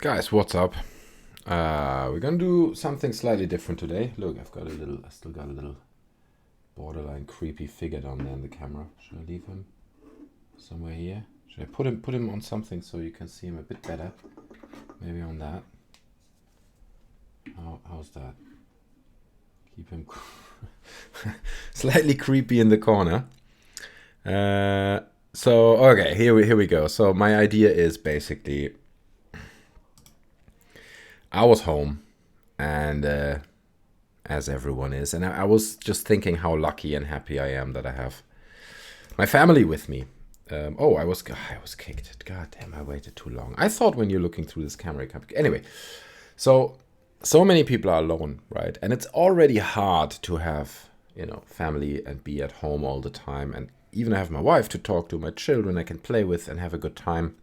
Guys, what's up? We're gonna do something slightly different today. Look, I still got a little borderline creepy figure down there in the camera. Should I leave him somewhere here? Should I put him on something so you can see him a bit better? Maybe on that. How's that? Keep him slightly creepy in the corner. Okay, here we go. So my idea is basically, I was home, and as everyone is, and I was just thinking how lucky and happy I am that I have my family with me. I was kicked. God damn, I waited too long. I thought when you're looking through this camera, anyway. So many people are alone, right? And it's already hard to have family and be at home all the time, and even have my wife to talk to, my children I can play with and have a good time.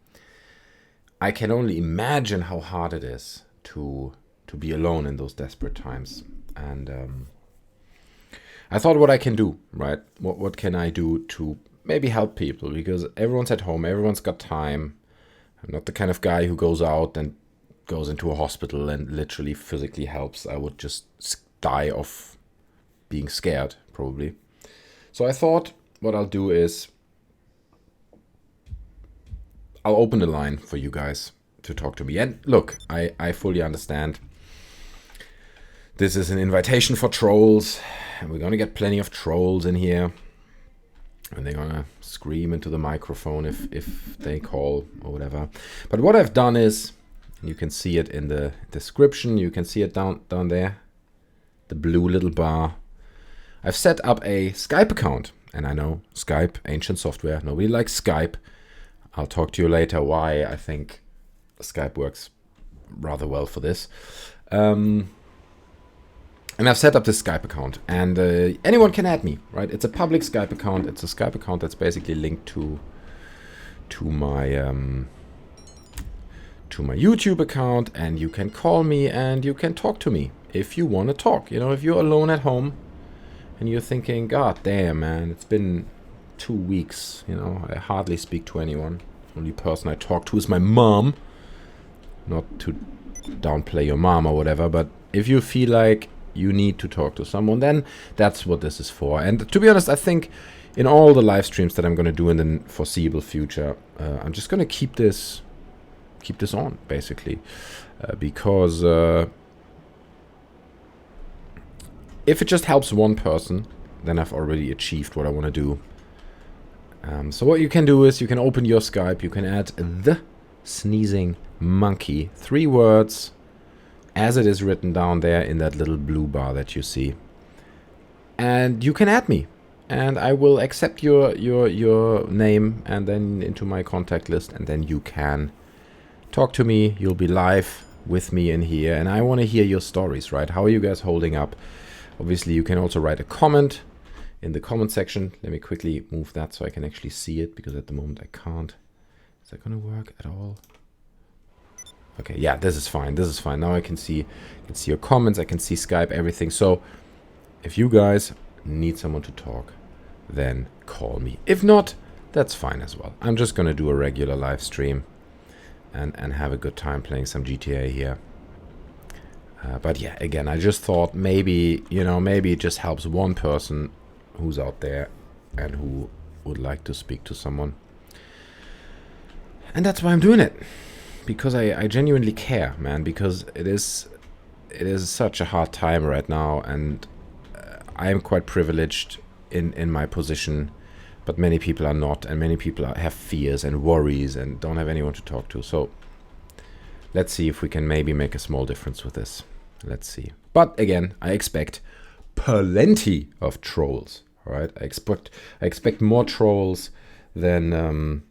I can only imagine how hard it is to be alone in those desperate times. And I thought what I can do, right? What can I do to maybe help people? Because everyone's at home, everyone's got time. I'm not the kind of guy who goes out and goes into a hospital and literally physically helps. I would just die of being scared, probably. So I thought what I'll do is I'll open the line for you guys to talk to me. And look, I fully understand. This is an invitation for trolls, and we're gonna get plenty of trolls in here, and they're gonna scream into the microphone if they call or whatever. But what I've done is, you can see it in the description, you can see it down there, the blue little bar. I've set up a Skype account, and I know Skype, ancient software, nobody likes Skype. I'll talk to you later why I think Skype works rather well for this. And I've set up this Skype account, and anyone can add me, right? It's a public Skype account. It's a Skype account that's basically linked to my YouTube account, and you can call me and you can talk to me if you want to talk. If you're alone at home and you're thinking, God damn, man, it's been 2 weeks. I hardly speak to anyone. Only person I talk to is my mom. Not to downplay your mom or whatever, but if you feel like you need to talk to someone, then that's what this is for. And to be honest, I think in all the live streams that I'm going to do in the foreseeable future, I'm just going to keep this on, basically, because if it just helps one person, then I've already achieved what I want to do. So what you can do is you can open your Skype, you can add the sneezing monkey, 3 words, as it is written down there in that little blue bar that you see. And you can add me, and I will accept your name and then into my contact list, and then you can talk to me. You'll be live with me in here, and I want to hear your stories, right? How are you guys holding up? Obviously, you can also write a comment in the comment section. Let me quickly move that so I can actually see it, because at the moment I can't. Is that going to work at all? Okay, yeah, this is fine. This is fine. Now I can see your comments. I can see Skype, everything. So if you guys need someone to talk, then call me. If not, that's fine as well. I'm just going to do a regular live stream and have a good time playing some GTA here. But yeah, again, I just thought maybe it just helps one person who's out there and who would like to speak to someone. And that's why I'm doing it. Because I genuinely care, man, because it is such a hard time right now, and I am quite privileged in my position, but many people are not, and many people have fears and worries and don't have anyone to talk to. So let's see if we can maybe make a small difference with this. Let's see. But again, I expect plenty of trolls, all right? I expect more trolls than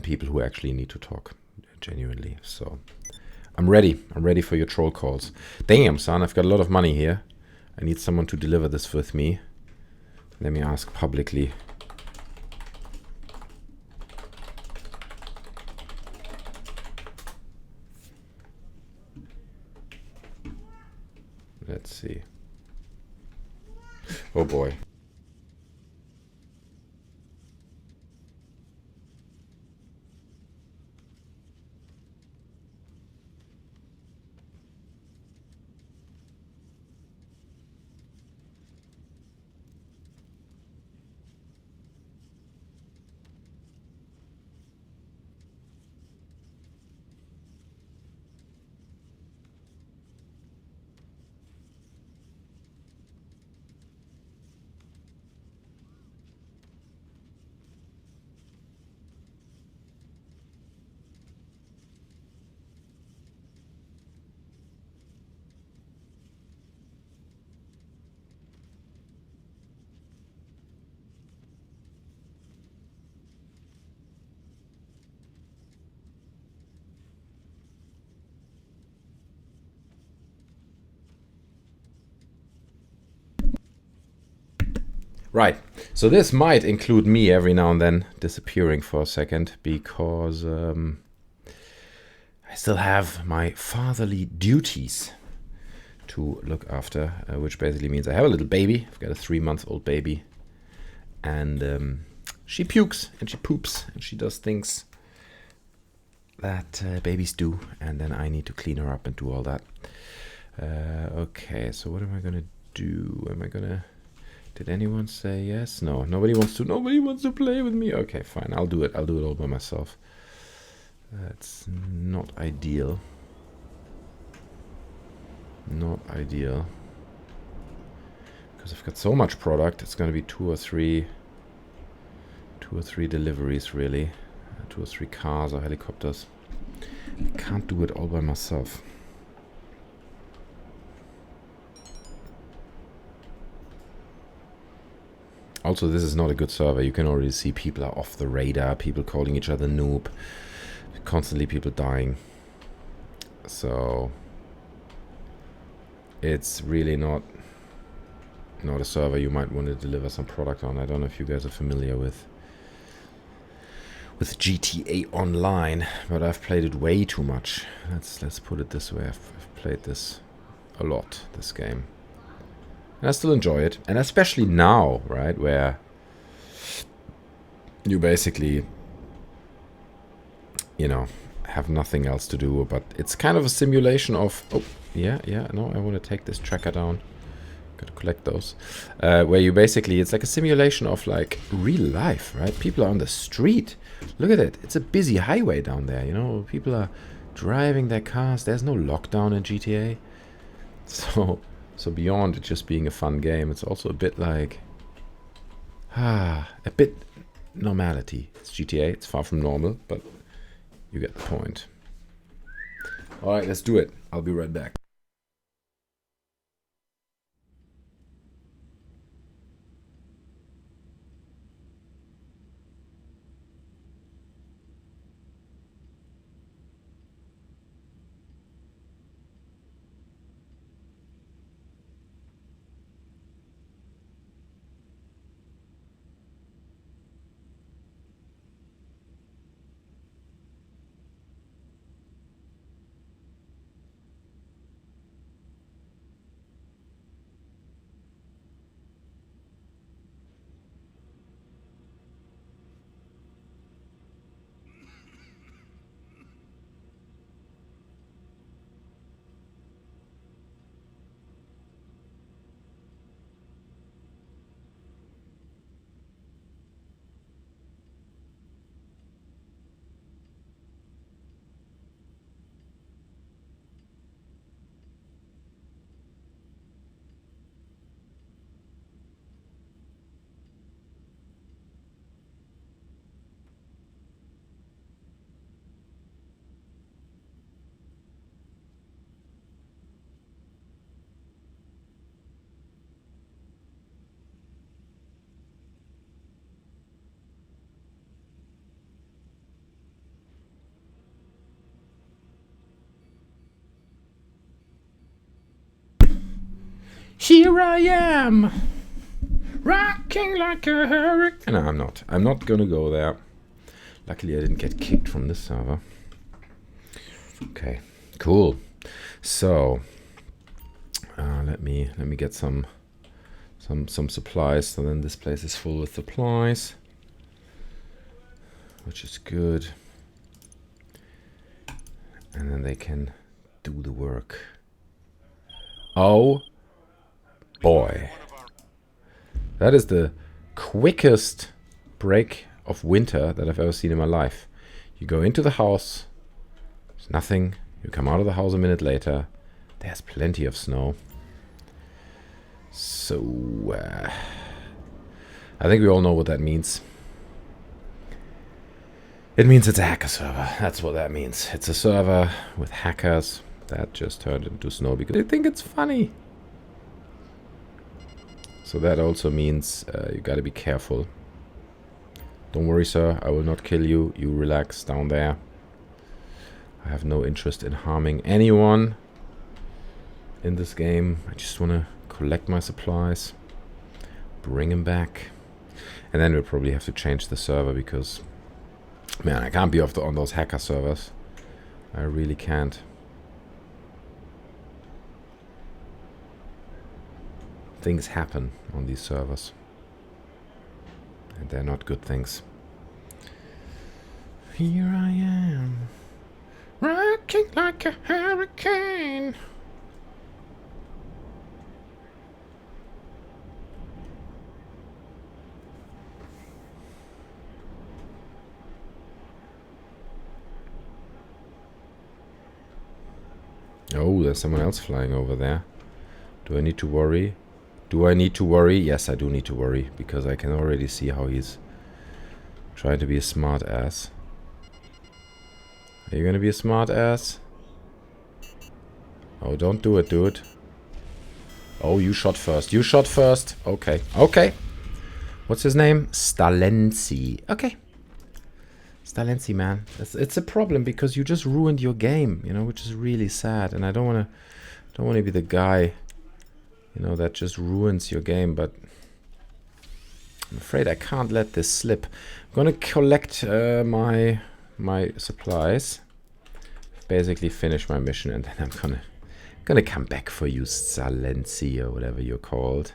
people who actually need to talk genuinely. So I'm ready for your troll calls. Damn, son, I've got a lot of money here. I need someone to deliver this with me. Let me ask publicly. Let's see. Oh boy. Right, so this might include me every now and then disappearing for a second, because I still have my fatherly duties to look after, which basically means I have a little baby. I've got a 3-month-old baby, and she pukes and she poops and she does things that babies do, and then I need to clean her up and do all that. Okay, so what am I gonna do? Am I gonna... Did anyone say yes? No, nobody wants to. Nobody wants to play with me. Okay, fine. I'll do it. I'll do it all by myself. That's not ideal. Not ideal. Because I've got so much product. It's going to be two or three deliveries, really. 2 or 3 cars or helicopters. I can't do it all by myself. Also, this is not a good server. You can already see people are off the radar, people calling each other noob, constantly people dying. So it's really not a server you might want to deliver some product on. I don't know if you guys are familiar with GTA Online, but I've played it way too much. Let's put it this way. I've played this a lot, this game. And I still enjoy it, and especially now, right, where you basically, you know, have nothing else to do, but it's kind of a simulation of, oh, yeah, no, I want to take this tracker down, gotta collect those, where you basically, it's like a simulation of, like, real life, right? People are on the street, look at it, it's a busy highway down there, you know, people are driving their cars, there's no lockdown in GTA, So beyond it just being a fun game, it's also a bit like, a bit normality. It's GTA, it's far from normal, but you get the point. Alright, let's do it. I'll be right back. Here I am, rocking like a hurricane. No, I'm not. I'm not gonna go there. Luckily, I didn't get kicked from this server. Okay, cool. So, let me get some supplies. So then this place is full with supplies, which is good. And then they can do the work. Oh boy, that is the quickest break of winter that I've ever seen in my life. You go into the house, there's nothing. You come out of the house a minute later, there's plenty of snow. So, I think we all know what that means. It means it's a hacker server. That's what that means. It's a server with hackers that just turned into snow because they think it's funny. So that also means you gotta be careful. Don't worry, sir, I will not kill you. You relax down there. I have no interest in harming anyone in this game. I just want to collect my supplies. Bring him back. And then we'll probably have to change the server because, man, I can't be on those hacker servers. I really can't. Things happen on these servers. And they're not good things. Here I am, rocking like a hurricane. Oh, there's someone else flying over there. Do I need to worry? Do I need to worry? Yes, I do need to worry, because I can already see how he's trying to be a smart ass. Are you gonna be a smart ass? Oh, don't do it, dude. Oh, you shot first. You shot first. Okay. Okay. What's his name? Stalensi. Okay. Stalensi, man. It's a problem because you just ruined your game, you know, which is really sad. And I don't want to be the guy, you know, that just ruins your game. But I'm afraid I can't let this slip. I'm gonna collect my supplies, basically finish my mission, and then I'm gonna come back for you, Stalensi, or whatever you're called.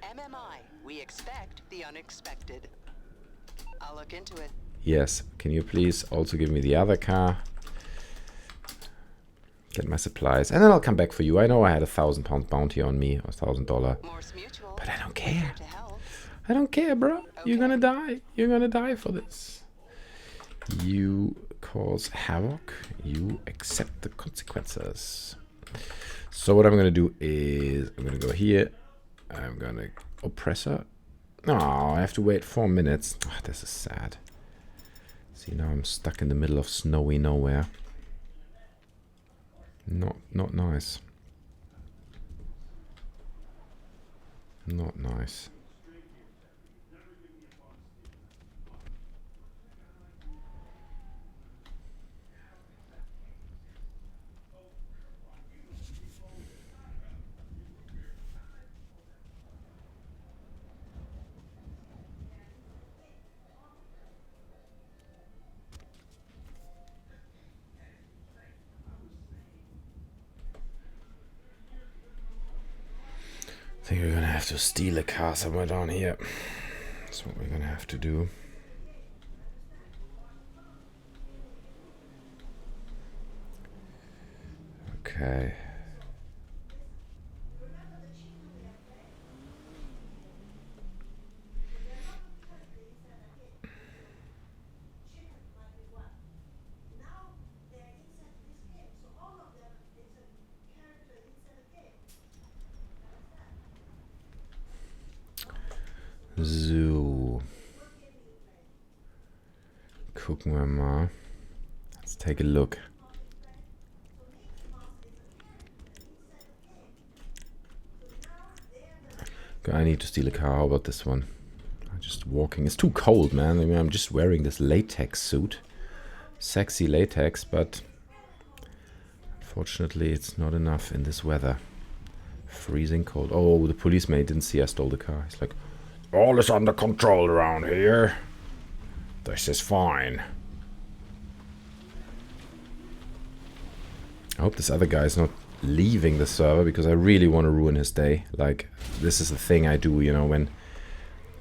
MMI, we expect the unexpected. I'll look into it. Yes, can you please also give me the other car? Get my supplies, and then I'll come back for you. I know I had £1,000 bounty on me, or $1,000, but I don't care. I don't care, bro. Okay. You're gonna die. You're gonna die for this. You cause havoc. You accept the consequences. So what I'm gonna do is I'm gonna go here. I'm gonna oppressor. Oh, I have to wait 4 minutes. Oh, this is sad. See, now I'm stuck in the middle of snowy nowhere. Not nice. Not nice. I think we're gonna have to steal a car somewhere down here. That's what we're gonna have to do. Okay. So. Gucken wir mal. Let's take a look. I need to steal a car. How about this one? I'm just walking. It's too cold, man. I mean, I'm just wearing this latex suit. Sexy latex, but unfortunately it's not enough in this weather. Freezing cold. Oh, the policeman didn't see I stole the car. He's like, all is under control around here. This is fine. I hope this other guy is not leaving the server, because I really want to ruin his day. Like, this is the thing I do, you know, when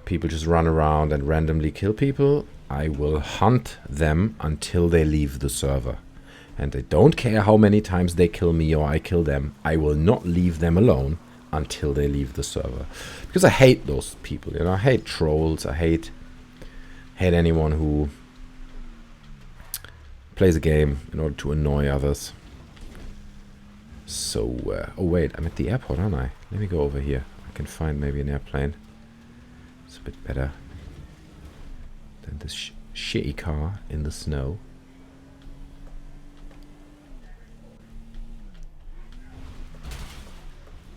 people just run around and randomly kill people, I will hunt them until they leave the server. And I don't care how many times they kill me or I kill them. I will not leave them alone until they leave the server. Because I hate those people, you know. I hate trolls. I hate anyone who plays a game in order to annoy others. So, oh wait, I'm at the airport, aren't I? Let me go over here. I can find maybe an airplane. It's a bit better than this shitty car in the snow.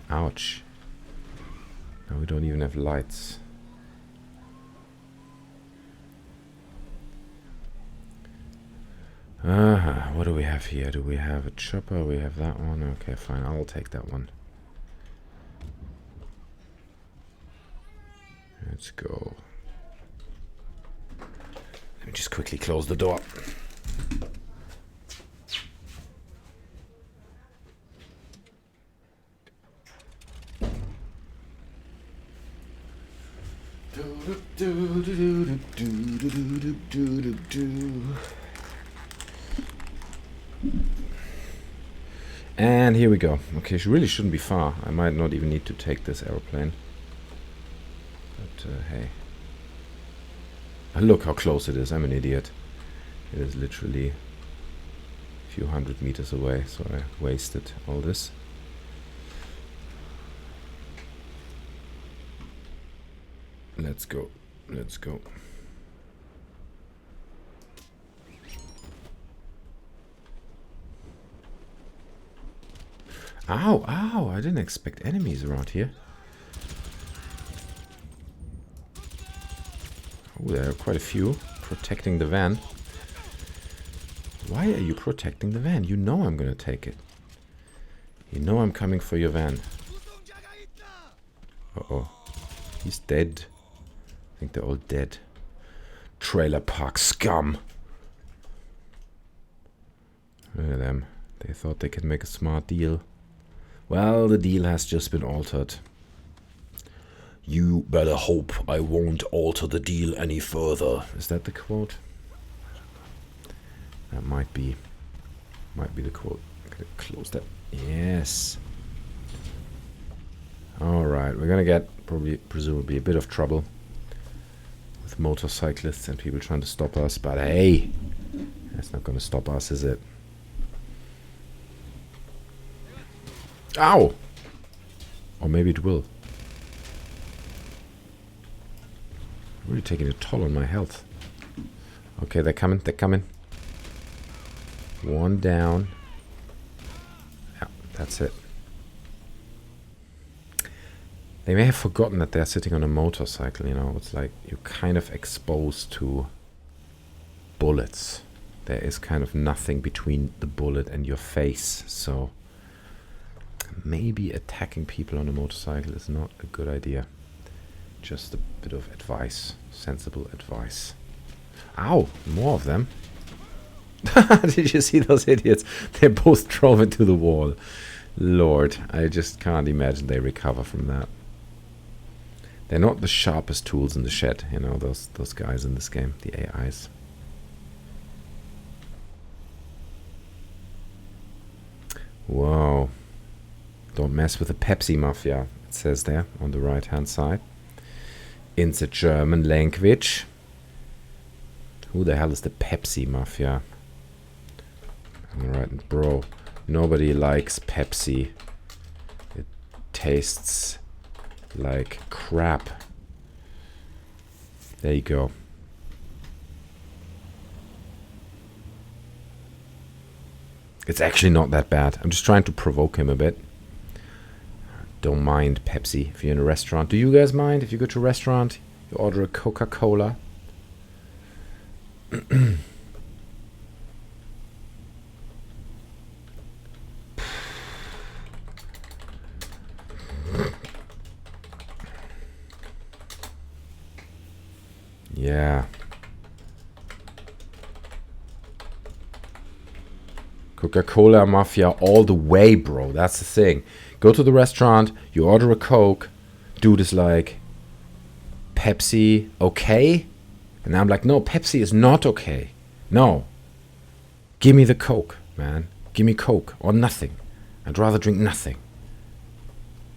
Ouch. Now we don't even have lights. What do we have here? Do we have a chopper? We have that one. Okay, fine. I'll take that one. Let's go. Let me just quickly close the door. And here we go. Okay, she really shouldn't be far. I might not even need to take this airplane. But hey. Look how close it is. I'm an idiot. It is literally a few hundred meters away, so I wasted all this. Let's go. Let's go. Ow, ow, I didn't expect enemies around here. Oh, there are quite a few protecting the van. Why are you protecting the van? You know I'm gonna take it. You know I'm coming for your van. Uh-oh. He's dead. I think they're all dead. Trailer park scum. Look at them. They thought they could make a smart deal. Well, the deal has just been altered. You better hope I won't alter the deal any further. Is that the quote? That might be the quote. Gonna close that. Yes. Alright, we're gonna get presumably a bit of trouble with motorcyclists and people trying to stop us, but hey, that's not gonna stop us, is it? Ow! Or maybe it will. Really taking a toll on my health. Okay, they're coming, they're coming. One down. Yeah, that's it. They may have forgotten that they're sitting on a motorcycle, you know. It's like you're kind of exposed to bullets. There is kind of nothing between the bullet and your face, so maybe attacking people on a motorcycle is not a good idea. Just a bit of advice, sensible advice. Ow, more of them. Did you see those idiots? They both drove into the wall. Lord, I just can't imagine they recover from that. They're not the sharpest tools in the shed, you know, those guys in this game, the AIs. Whoa. Don't mess with the Pepsi Mafia, it says there on the right hand side. In the German language. Who the hell is the Pepsi Mafia? Alright, bro. Nobody likes Pepsi. It tastes like crap. There you go. It's actually not that bad. I'm just trying to provoke him a bit. Don't mind Pepsi if you're in a restaurant. Do you guys mind if you go to a restaurant, you order a Coca-Cola? Yeah. Coca-Cola Mafia all the way, bro. That's the thing. Go to the restaurant, you order a Coke. Dude is like, Pepsi, okay? And I'm like, no, Pepsi is not okay. No. Give me the Coke, man. Give me Coke or nothing. I'd rather drink nothing.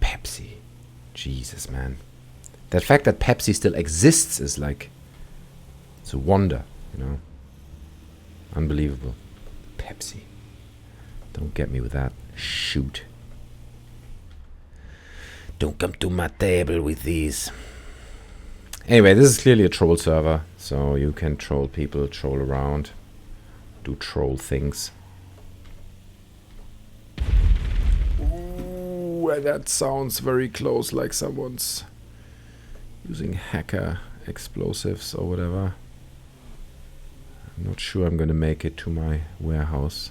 Pepsi. Jesus, man. That fact that Pepsi still exists is like, it's a wonder, you know. Unbelievable. Pepsi. Don't get me with that. Shoot. Don't come to my table with these. Anyway, this is clearly a troll server, so you can troll people, troll around, do troll things. Ooh, that sounds very close, like someone's using hacker explosives or whatever. I'm not sure I'm gonna make it to my warehouse.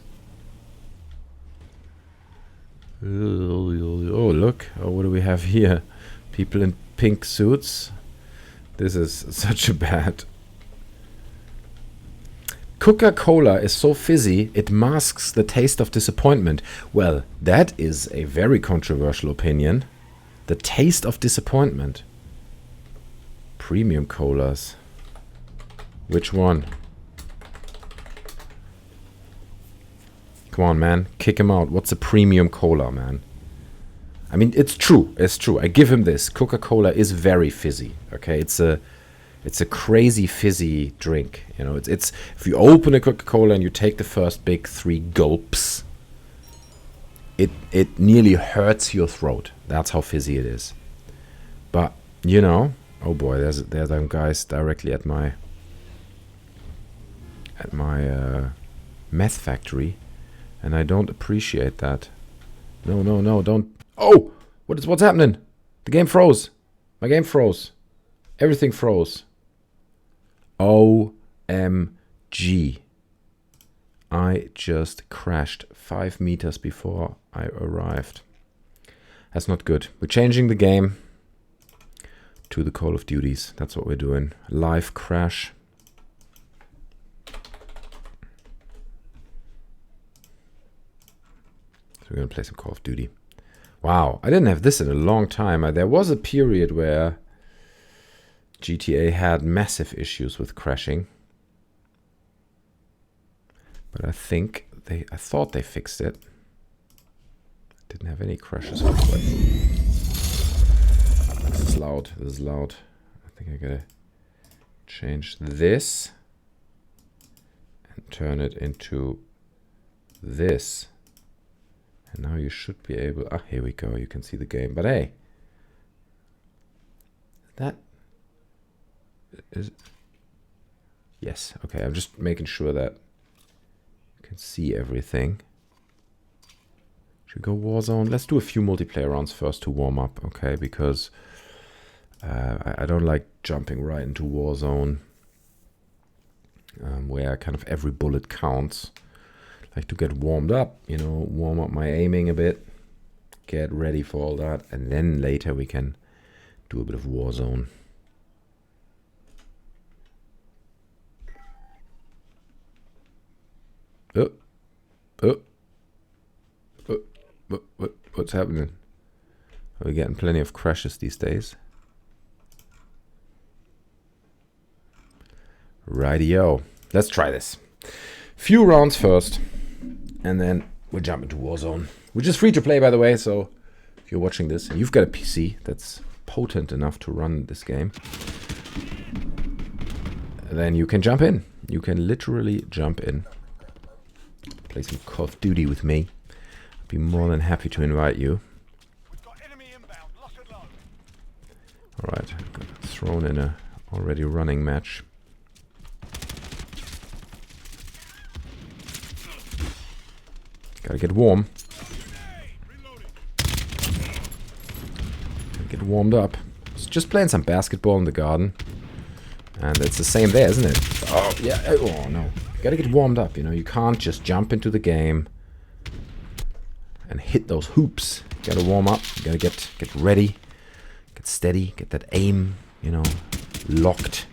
Oh, look. Oh, what do we have here? People in pink suits. This is such a bad... Coca-Cola is so fizzy, it masks the taste of disappointment. Well, that is a very controversial opinion. The taste of disappointment. Premium colas. Which one? Come on, man. Kick him out. What's a premium cola, man? I mean, it's true. It's true. I give him this. Coca-Cola is very fizzy. Okay, it's a crazy fizzy drink. You know, it's if you open a Coca-Cola and you take the first big 3 gulps, it nearly hurts your throat. That's how fizzy it is. But you know, oh boy, there's them guys directly at my meth factory, and I don't appreciate that. No, don't. Oh, what's happening? The game froze. My game froze. Everything froze. OMG. I just crashed 5 meters before I arrived. That's not good. We're changing the game to the Call of Duties. That's what we're doing. Live crash. So we're going to play some Call of Duty. Wow, I didn't have this in a long time. There was a period where GTA had massive issues with crashing. But I thought they fixed it. Didn't have any crashes. This is loud. This is loud. I think I gotta change this and turn it into this. And now you should be able... Ah, here we go. You can see the game. But hey. That... is... Yes. Okay, I'm just making sure that you can see everything. Should we go Warzone? Let's do a few multiplayer rounds first to warm up, okay? Because I don't like jumping right into Warzone, where kind of every bullet counts. I like to get warmed up, you know, warm up my aiming a bit, get ready for all that, and then later we can do a bit of Warzone. What's happening? Are we getting plenty of crashes these days? Rightio. Let's try this. Few rounds first, and then we'll jump into Warzone. Which is free to play, by the way, so if you're watching this and you've got a PC that's potent enough to run this game, then you can jump in. You can literally jump in. Play some Call of Duty with me. I'd be more than happy to invite you. Alright, thrown in a already running match. Gotta get warm. Gotta get warmed up. Just playing some basketball in the garden. And it's the same there, isn't it? Oh, yeah. Oh, no. Gotta get warmed up, you know. You can't just jump into the game and hit those hoops. You gotta warm up. You gotta get ready. Get steady. Get that aim, you know, locked.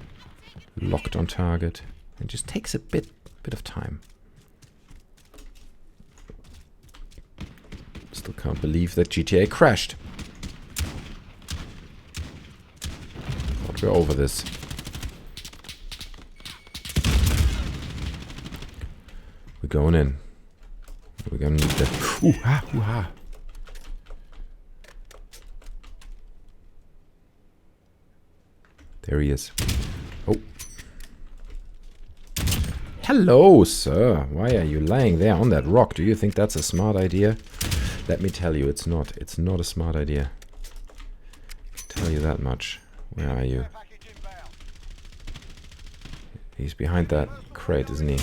Locked on target. It just takes a bit of time. Still can't believe that GTA crashed. Thought we're over this. We're going in. We're gonna need that. Ooh-ha, ooh-ha. There he is. Oh. Hello, sir. Why are you lying there on that rock? Do you think that's a smart idea? Let me tell you, it's not. It's not a smart idea. I'll tell you that much. Where are you? He's behind that crate, isn't he?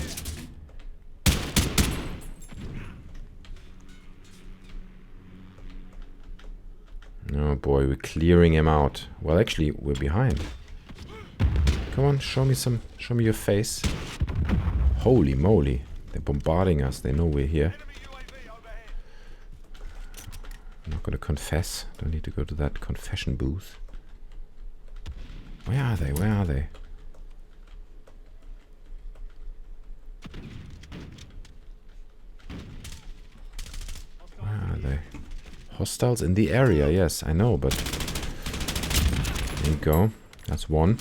Oh boy, we're clearing him out. Well, actually, we're behind. Come on, show me your face. Holy moly. They're bombarding us. They know we're here. I'm not gonna confess. Don't need to go to that confession booth. Where are they? Where are they? Where are they? Hostiles in the area, yes, I know, but... There you go. That's one.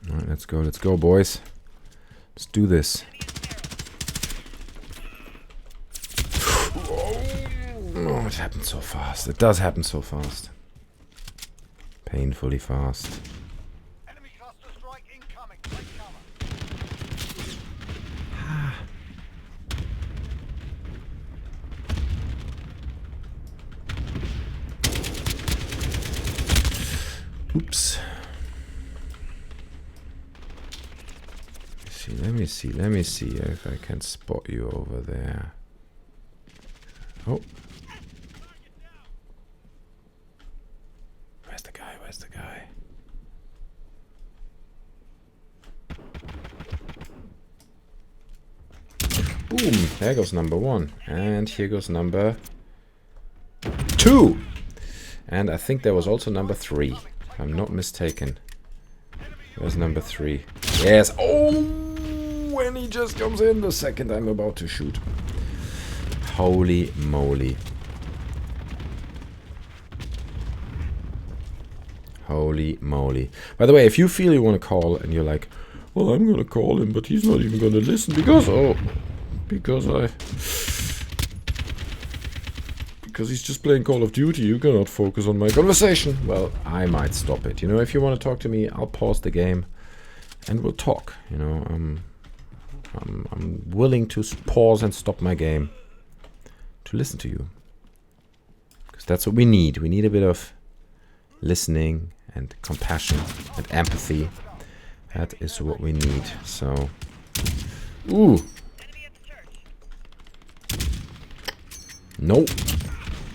Alright, let's go, boys. Let's do this. Oh, it happened so fast. It does happen so fast. Painfully fast. Enemy cluster strike incoming. Take cover. Oops. Let me see if I can spot you over there. Oh. Where's the guy? Where's the guy? Boom! There goes number 1. And here goes number 2! And I think there was also number 3, if I'm not mistaken. Where's number 3? Yes! Oh! When he just comes in the second I'm about to shoot. Holy moly. Holy moly. By the way, if you feel you want to call and you're like, well, I'm going to call him, but he's not even going to listen because he's just playing Call of Duty, you cannot focus on my conversation. Well, I might stop it. You know, if you want to talk to me, I'll pause the game and we'll talk. You know, I'm willing to pause and stop my game to listen to you. Because that's what we need. We need a bit of listening and compassion and empathy. That is what we need. So, ooh. Nope.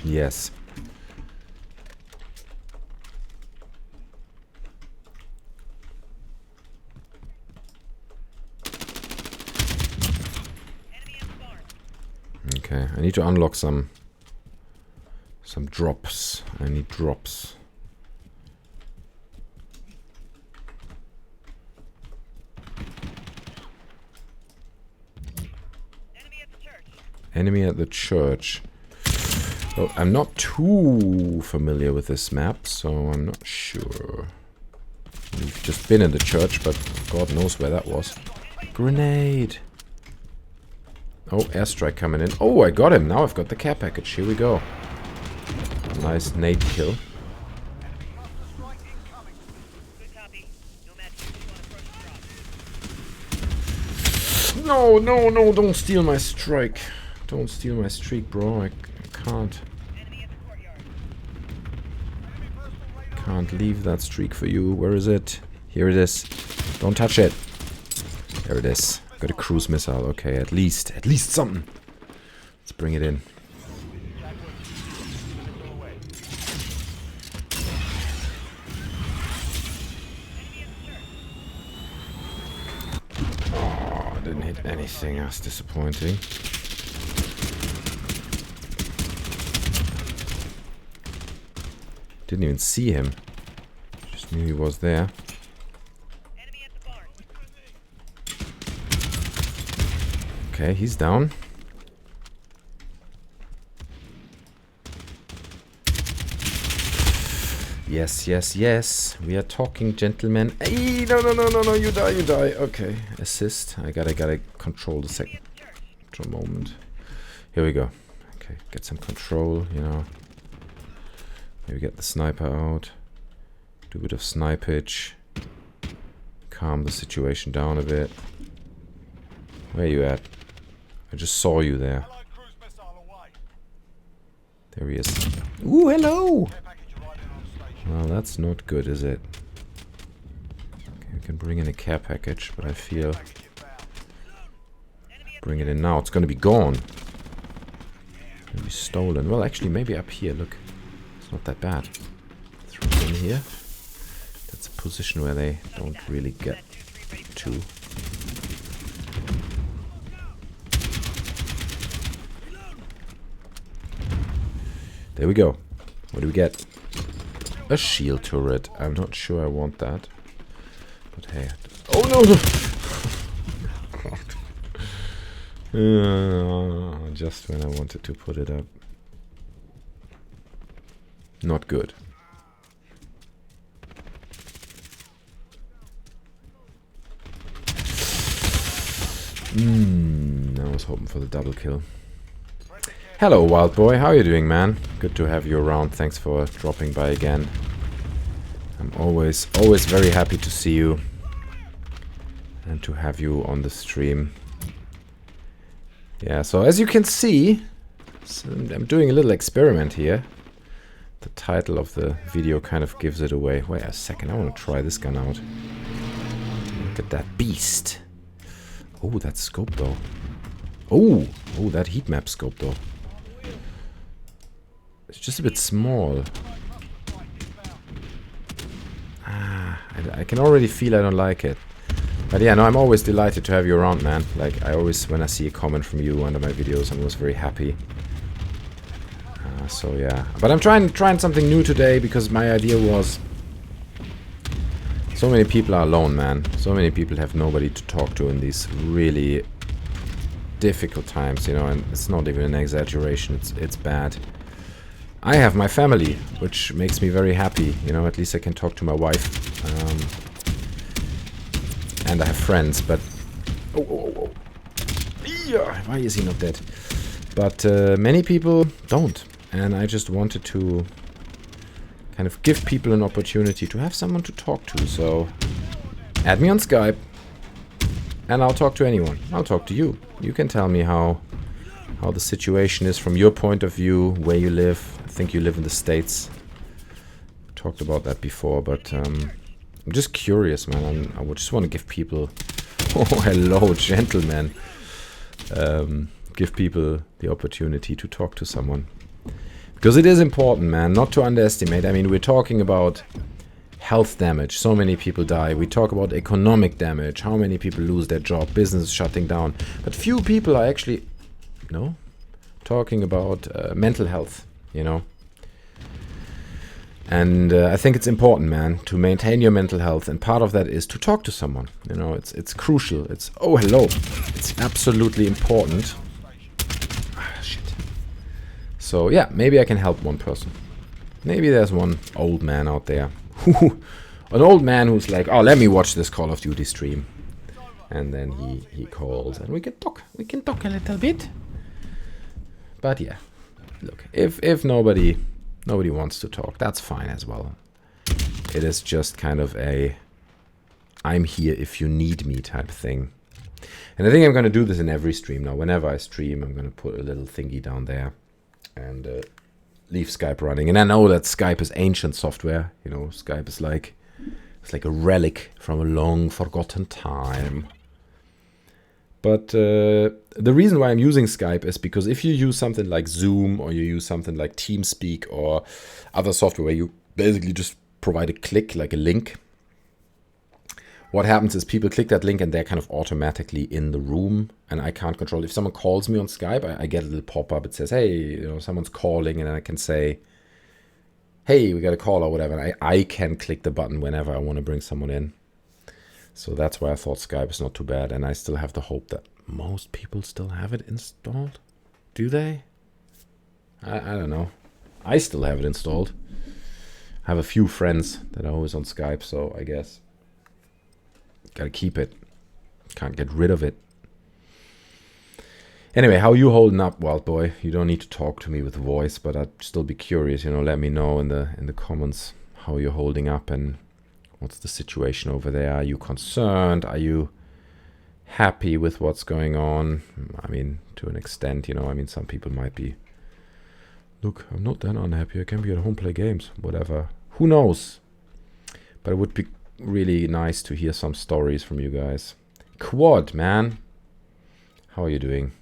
Yes. Okay, I need to unlock some drops. I need drops. Enemy at the church. Well, I'm not too familiar with this map, so I'm not sure. We've just been in the church, but God knows where that was. Grenade! Oh, airstrike coming in. Oh, I got him. Now I've got the care package. Here we go. Nice nade kill. No, no, no, don't steal my strike. Don't steal my streak, bro. I can't. Can't leave that streak for you. Where is it? Here it is. Don't touch it. There it is. Got a cruise missile. Okay, at least something. Let's bring it in. Oh, didn't hit anything. That's disappointing. Didn't even see him. Just knew he was there. Okay, he's down. Yes, yes, yes. We are talking, gentlemen. Hey, no, no, no, no, no. You die, you die. Okay, assist. I gotta control the second moment. Here we go. Okay, get some control, you know. Maybe get the sniper out. Do a bit of snipage. Calm the situation down a bit. Where are you at? I just saw you there. There he is. Ooh, hello! Well, that's not good, is it? Okay, we can bring in a care package, but I feel... Bring it in now. It's gonna be gone. Gonna be stolen. Well, actually, maybe up here. Look. It's not that bad. Throw it in here. That's a position where they don't really get to. There we go. What do we get? A shield turret. I'm not sure I want that. But hey. Oh no! God. Just when I wanted to put it up. Not good. I was hoping for the double kill. Hello, Wild Boy. How are you doing, man? Good to have you around. Thanks for dropping by again. I'm always very happy to see you and to have you on the stream. Yeah, so as you can see, I'm doing a little experiment here. The title of the video kind of gives it away. Wait a second, I want to try this gun out. Look at that beast. Oh, that scope though. Oh, that heat map scope though. It's just a bit small. I can already feel I don't like it. But yeah, no, I'm always delighted to have you around, man. Like, I always, when I see a comment from you under my videos, I'm always very happy. So yeah. But I'm trying something new today, because my idea was... So many people are alone, man. So many people have nobody to talk to in these really difficult times, you know, and it's not even an exaggeration, it's bad. I have my family, which makes me very happy, you know, at least I can talk to my wife. And I have friends, but... Oh. Yeah, why is he not dead? But many people don't, and I just wanted to kind of give people an opportunity to have someone to talk to, so... Add me on Skype, and I'll talk to anyone. I'll talk to you. You can tell me how the situation is from your point of view, where you live. I think you live in the States. Talked about that before, but I'm just curious, man. I would just want to give people... Oh, hello, gentlemen. Give people the opportunity to talk to someone. Because it is important, man, not to underestimate. I mean, we're talking about health damage. So many people die. We talk about economic damage. How many people lose their job, business shutting down. But few people are actually... No? Talking about mental health, you know. And I think it's important, man, to maintain your mental health. And part of that is to talk to someone. You know, it's crucial. It's... Oh, hello. It's absolutely important. Ah, shit. So, yeah, maybe I can help one person. Maybe there's one old man out there. An old man who's like, oh, let me watch this Call of Duty stream. And then he calls and we can talk. We can talk a little bit. But yeah, look, if nobody wants to talk, that's fine as well. It is just kind of a I'm here if you need me type thing. And I think I'm going to do this in every stream now. Whenever I stream, I'm going to put a little thingy down there and leave Skype running. And I know that Skype is ancient software. You know, Skype is like, it's like a relic from a long forgotten time. But the reason why I'm using Skype is because if you use something like Zoom or you use something like TeamSpeak or other software where you basically just provide a click, like a link, what happens is people click that link and they're kind of automatically in the room and I can't control. If someone calls me on Skype, I get a little pop-up. It says, hey, you know, someone's calling, and then I can say, hey, we got a call or whatever. And I can click the button whenever I want to bring someone in. So that's why I thought Skype is not too bad. And I still have the hope that most people still have it installed. Do they? I don't know. I still have it installed. I have a few friends that are always on Skype, so I guess gotta keep it. Can't get rid of it. Anyway, how you holding up, Wild Boy? You don't need to talk to me with voice, but I'd still be curious. You know, let me know in the comments how you're holding up and what's the situation over there. Are you concerned? Are you happy with what's going on? I mean, to an extent, you know. I mean, some people might be, look, I'm not that unhappy. I can be at home, play games, whatever. Who knows? But it would be really nice to hear some stories from you guys. Quad, man. How are you doing?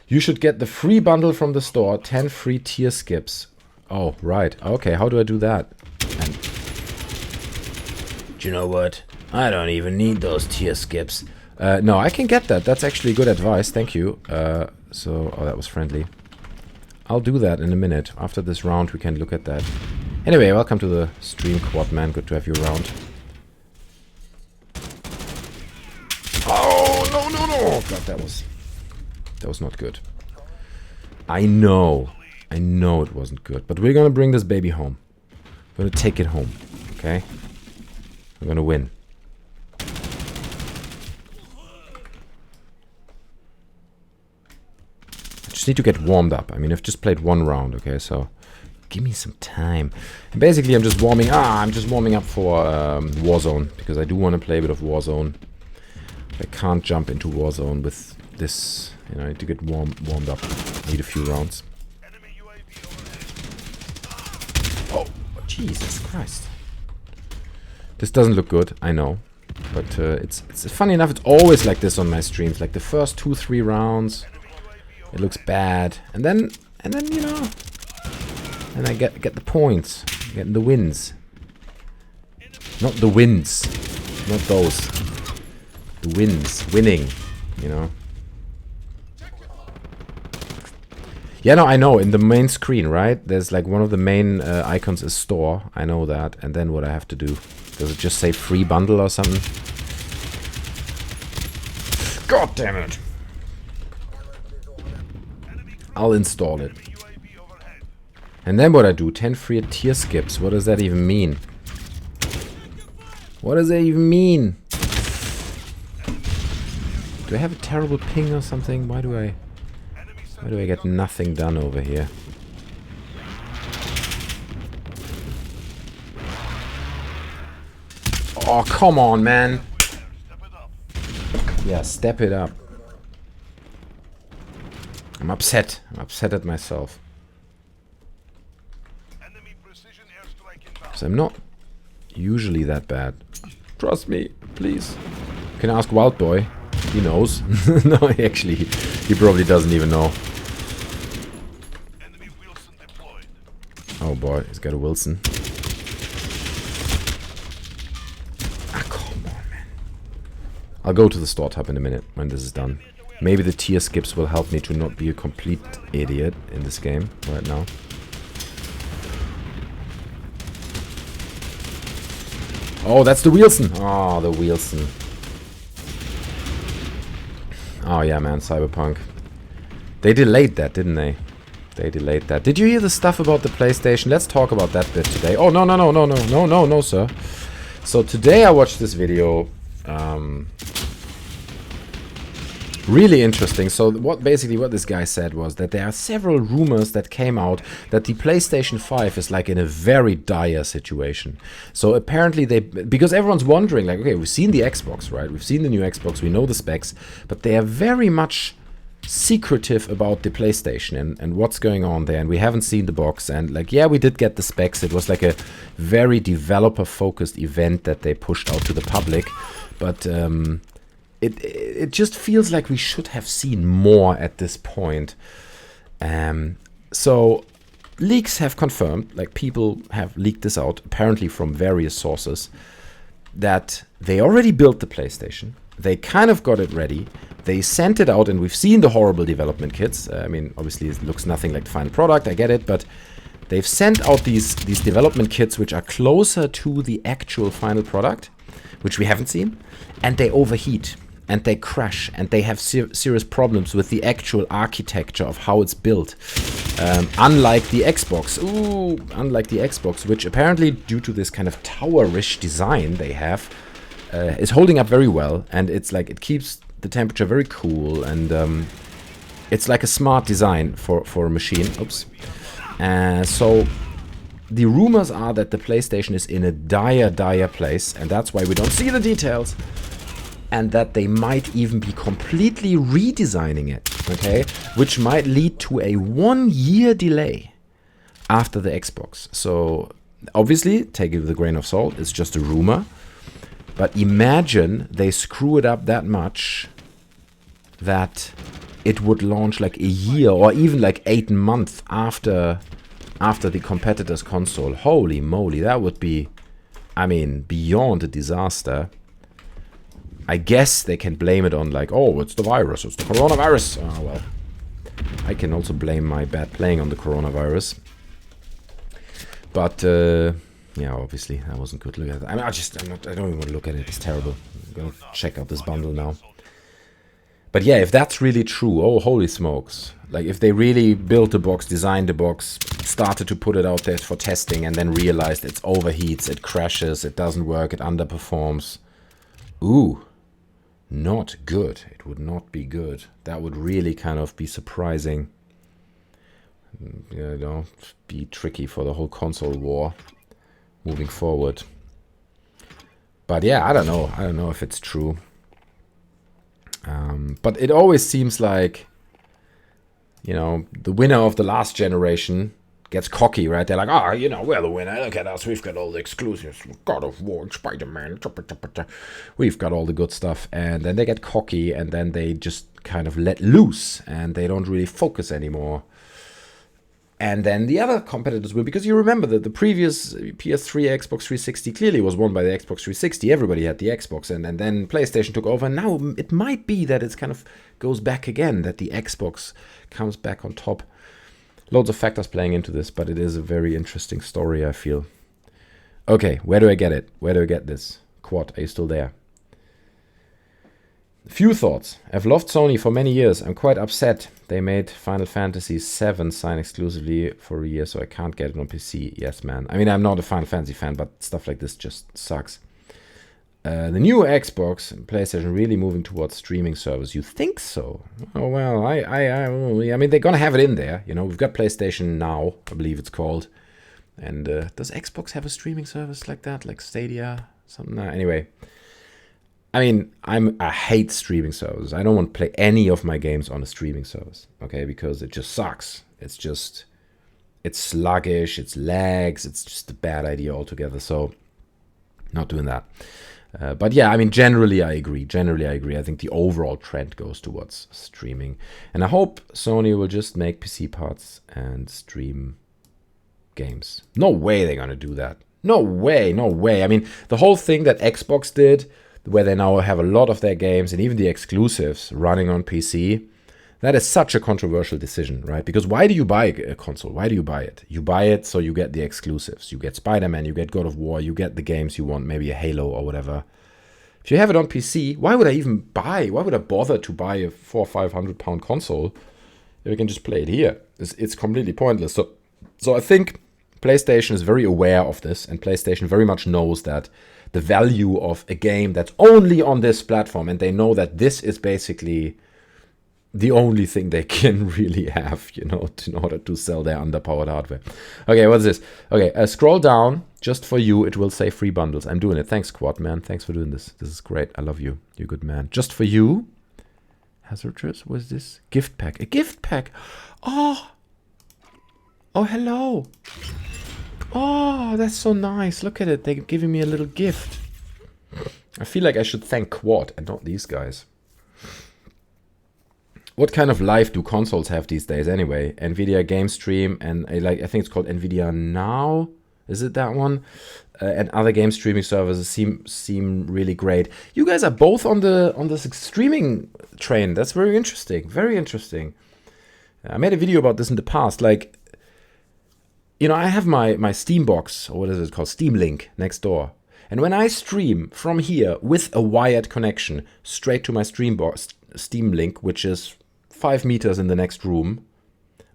You should get the free bundle from the store. 10 free tier skips. Oh, right. Okay, how do I do that? And do you know what? I don't even need those tier skips. No, I can get that. That's actually good advice. Thank you. Oh, that was friendly. I'll do that in a minute. After this round, we can look at that. Anyway, welcome to the stream, Quad Man. Good to have you around. Oh, no, no, no. God, that was not good. I know it wasn't good. But we're gonna bring this baby home. We're gonna take it home, okay? We're gonna win. I just need to get warmed up. I mean, I've just played one round, okay? So give me some time. And basically, I'm just warming up for Warzone, because I do want to play a bit of Warzone. I can't jump into Warzone with this. You know, I need to get warmed up. I need a few rounds. Oh, Jesus Christ. This doesn't look good, I know. But it's funny enough, it's always like this on my streams. Like the first 2-3 rounds, it looks bad. And then you know, and I get the points, getting the wins. Not the wins, not those. The wins, winning, you know. Yeah, no, I know. In the main screen, right? There's like one of the main icons is store. I know that. And then what I have to do? Does it just say free bundle or something? God damn it! I'll install it. And then what I do? 10 free tier skips. What does that even mean? What does that even mean? Do I have a terrible ping or something? Why do I get nothing done over here? Oh, come on, man. Yeah, step it up. I'm upset. I'm upset at myself. So I'm not usually that bad. Trust me, please. You can ask Wild Boy. He knows. No, actually, he probably doesn't even know. Oh boy, he's got a Wilson. Ah, come on, man. I'll go to the store tab in a minute when this is done. Maybe the tier skips will help me to not be a complete idiot in this game right now. Oh, that's the Wilson. Oh, the Wilson. Oh yeah, man, Cyberpunk. They delayed that, didn't they? They delayed that. Did you hear the stuff about the PlayStation? Let's talk about that bit today. Oh, no, sir. So today I watched this video. Really interesting. So basically what this guy said was that there are several rumors that came out that the PlayStation 5 is like in a very dire situation. So apparently because everyone's wondering, like, okay, we've seen the Xbox, right? We've seen the new Xbox, we know the specs, but they are very much secretive about the PlayStation and what's going on there, and we haven't seen the box. And like, yeah, we did get the specs. It was like a very developer focused event that they pushed out to the public, but it just feels like we should have seen more at this point. So leaks have confirmed, like people have leaked this out apparently from various sources, that they already built the PlayStation. They kind of got it ready. They sent it out, and we've seen the horrible development kits. I mean, obviously it looks nothing like the final product, I get it, but they've sent out these development kits which are closer to the actual final product, which we haven't seen, and they overheat, and they crash, and they have serious problems with the actual architecture of how it's built. Unlike the Xbox. Unlike the Xbox, which apparently, due to this kind of tower-ish design they have, is holding up very well, and it's like it keeps the temperature very cool, and it's like a smart design for a machine. Oops. So the rumors are that the PlayStation is in a dire place, and that's why we don't see the details, and that they might even be completely redesigning it, okay, which might lead to a 1-year delay after the Xbox. So obviously, take it with a grain of salt, it's just a rumor. But imagine they screw it up that much that it would launch like a year or even like 8 months after the competitor's console. Holy moly, that would be, I mean, beyond a disaster. I guess they can blame it on like, oh, it's the virus, it's the coronavirus. Oh, well. I can also blame my bad playing on the coronavirus. But yeah, obviously that wasn't good. Look at that. I mean, I don't even want to look at it. It's terrible. I'm gonna check out this bundle now. But yeah, if that's really true, oh holy smokes! Like if they really built the box, designed the box, started to put it out there for testing, and then realized it overheats, it crashes, it doesn't work, it underperforms. Ooh, not good. It would not be good. That would really kind of be surprising. You know, be tricky for the whole console war moving forward. But yeah, I don't know. I don't know if it's true. But it always seems like, you know, the winner of the last generation gets cocky, right? They're like, oh, you know, we're the winner. Look at us. We've got all the exclusives. God of War, Spider-Man. We've got all the good stuff. And then they get cocky and then they just kind of let loose and they don't really focus anymore. And then the other competitors will, because you remember that the previous PS3, Xbox 360 clearly was won by the Xbox 360. Everybody had the Xbox, and then PlayStation took over. And now it might be that it kind of goes back again, that the Xbox comes back on top. Loads of factors playing into this, but it is a very interesting story, I feel. Okay, where do I get it? Where do I get this? Quad, are you still there? Few thoughts. I've loved Sony for many years. I'm quite upset. They made Final Fantasy VII sign exclusively for a year, so I can't get it on PC. Yes, man. I mean, I'm not a Final Fantasy fan, but stuff like this just sucks. The new Xbox and PlayStation really moving towards streaming service. You think so? Oh, well, I mean, they're going to have it in there. You know, we've got PlayStation Now, I believe it's called. And does Xbox have a streaming service like that? Like Stadia? Something? Anyway. I mean, I hate streaming services. I don't want to play any of my games on a streaming service, okay? Because it just sucks. It's sluggish, it's lags, it's just a bad idea altogether. So, not doing that. But yeah, I mean, generally I agree. I think the overall trend goes towards streaming. And I hope Sony will just make PC parts and stream games. No way they're going to do that. No way. I mean, the whole thing that Xbox did, where they now have a lot of their games and even the exclusives running on PC, that is such a controversial decision, right? Because why do you buy a console? Why do you buy it? You buy it so you get the exclusives. You get Spider-Man, you get God of War, you get the games you want, maybe a Halo or whatever. If you have it on PC, why would I bother to buy a £400 or £500 console if I can just play it here? It's completely pointless. So I think PlayStation is very aware of this, and PlayStation very much knows that the value of a game that's only on this platform, and they know that this is basically the only thing they can really have, you know, in order to sell their underpowered hardware. Okay, what's this? Okay, scroll down. Just for you, it will say free bundles. I'm doing it. Thanks, Quad, man. Thanks for doing this. This is great. I love you. You're a good man. Just for you. Hazardous. What's this? Gift pack. A gift pack. Oh, hello. Oh, that's so nice. Look at it. They're giving me a little gift. I feel like I should thank Quad and not these guys. What kind of life do consoles have these days anyway? Nvidia Game Stream and I think it's called Nvidia Now. Is it that one? And other game streaming services seem really great. You guys are both on the streaming train. That's very interesting. Very interesting. I made a video about this in the past. Like, you know, I have my Steam box, or what is it called? Steam Link next door. And when I stream from here with a wired connection straight to my Steam Link, which is 5 meters in the next room,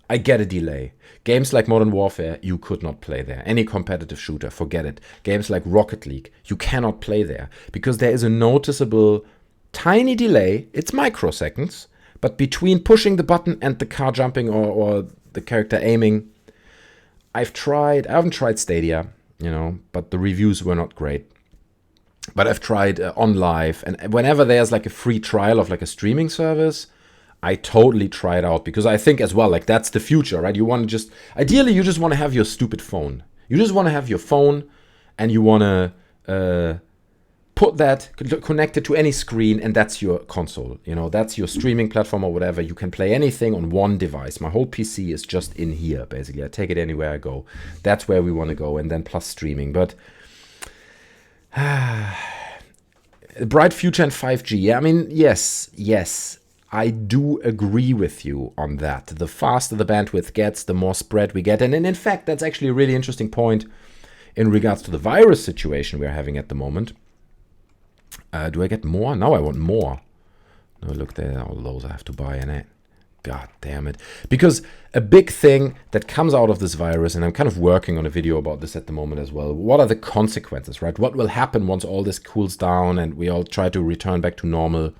I get a delay. Games like Modern Warfare, you could not play there. Any competitive shooter, forget it. Games like Rocket League, you cannot play there because there is a noticeable tiny delay. It's microseconds, but between pushing the button and the car jumping or the character aiming, I haven't tried Stadia, you know, but the reviews were not great. But I've tried OnLive, and whenever there's like a free trial of like a streaming service, I totally try it out because I think as well, like that's the future, right? Ideally you just want to have your stupid phone. You just want to have your phone and you want to put that connected to any screen, and that's your console. You know, that's your streaming platform or whatever. You can play anything on one device. My whole PC is just in here, basically. I take it anywhere I go. That's where we want to go, and then plus streaming. But bright future and 5G. Yeah, I mean, yes. I do agree with you on that. The faster the bandwidth gets, the more spread we get. And in fact, that's actually a really interesting point in regards to the virus situation we're having at the moment. Do I get more? Now I want more. No, look, there, all those I have to buy in it. God damn it. Because a big thing that comes out of this virus, and I'm kind of working on a video about this at the moment as well, what are the consequences, right? What will happen once all this cools down and we all try to return back to normal?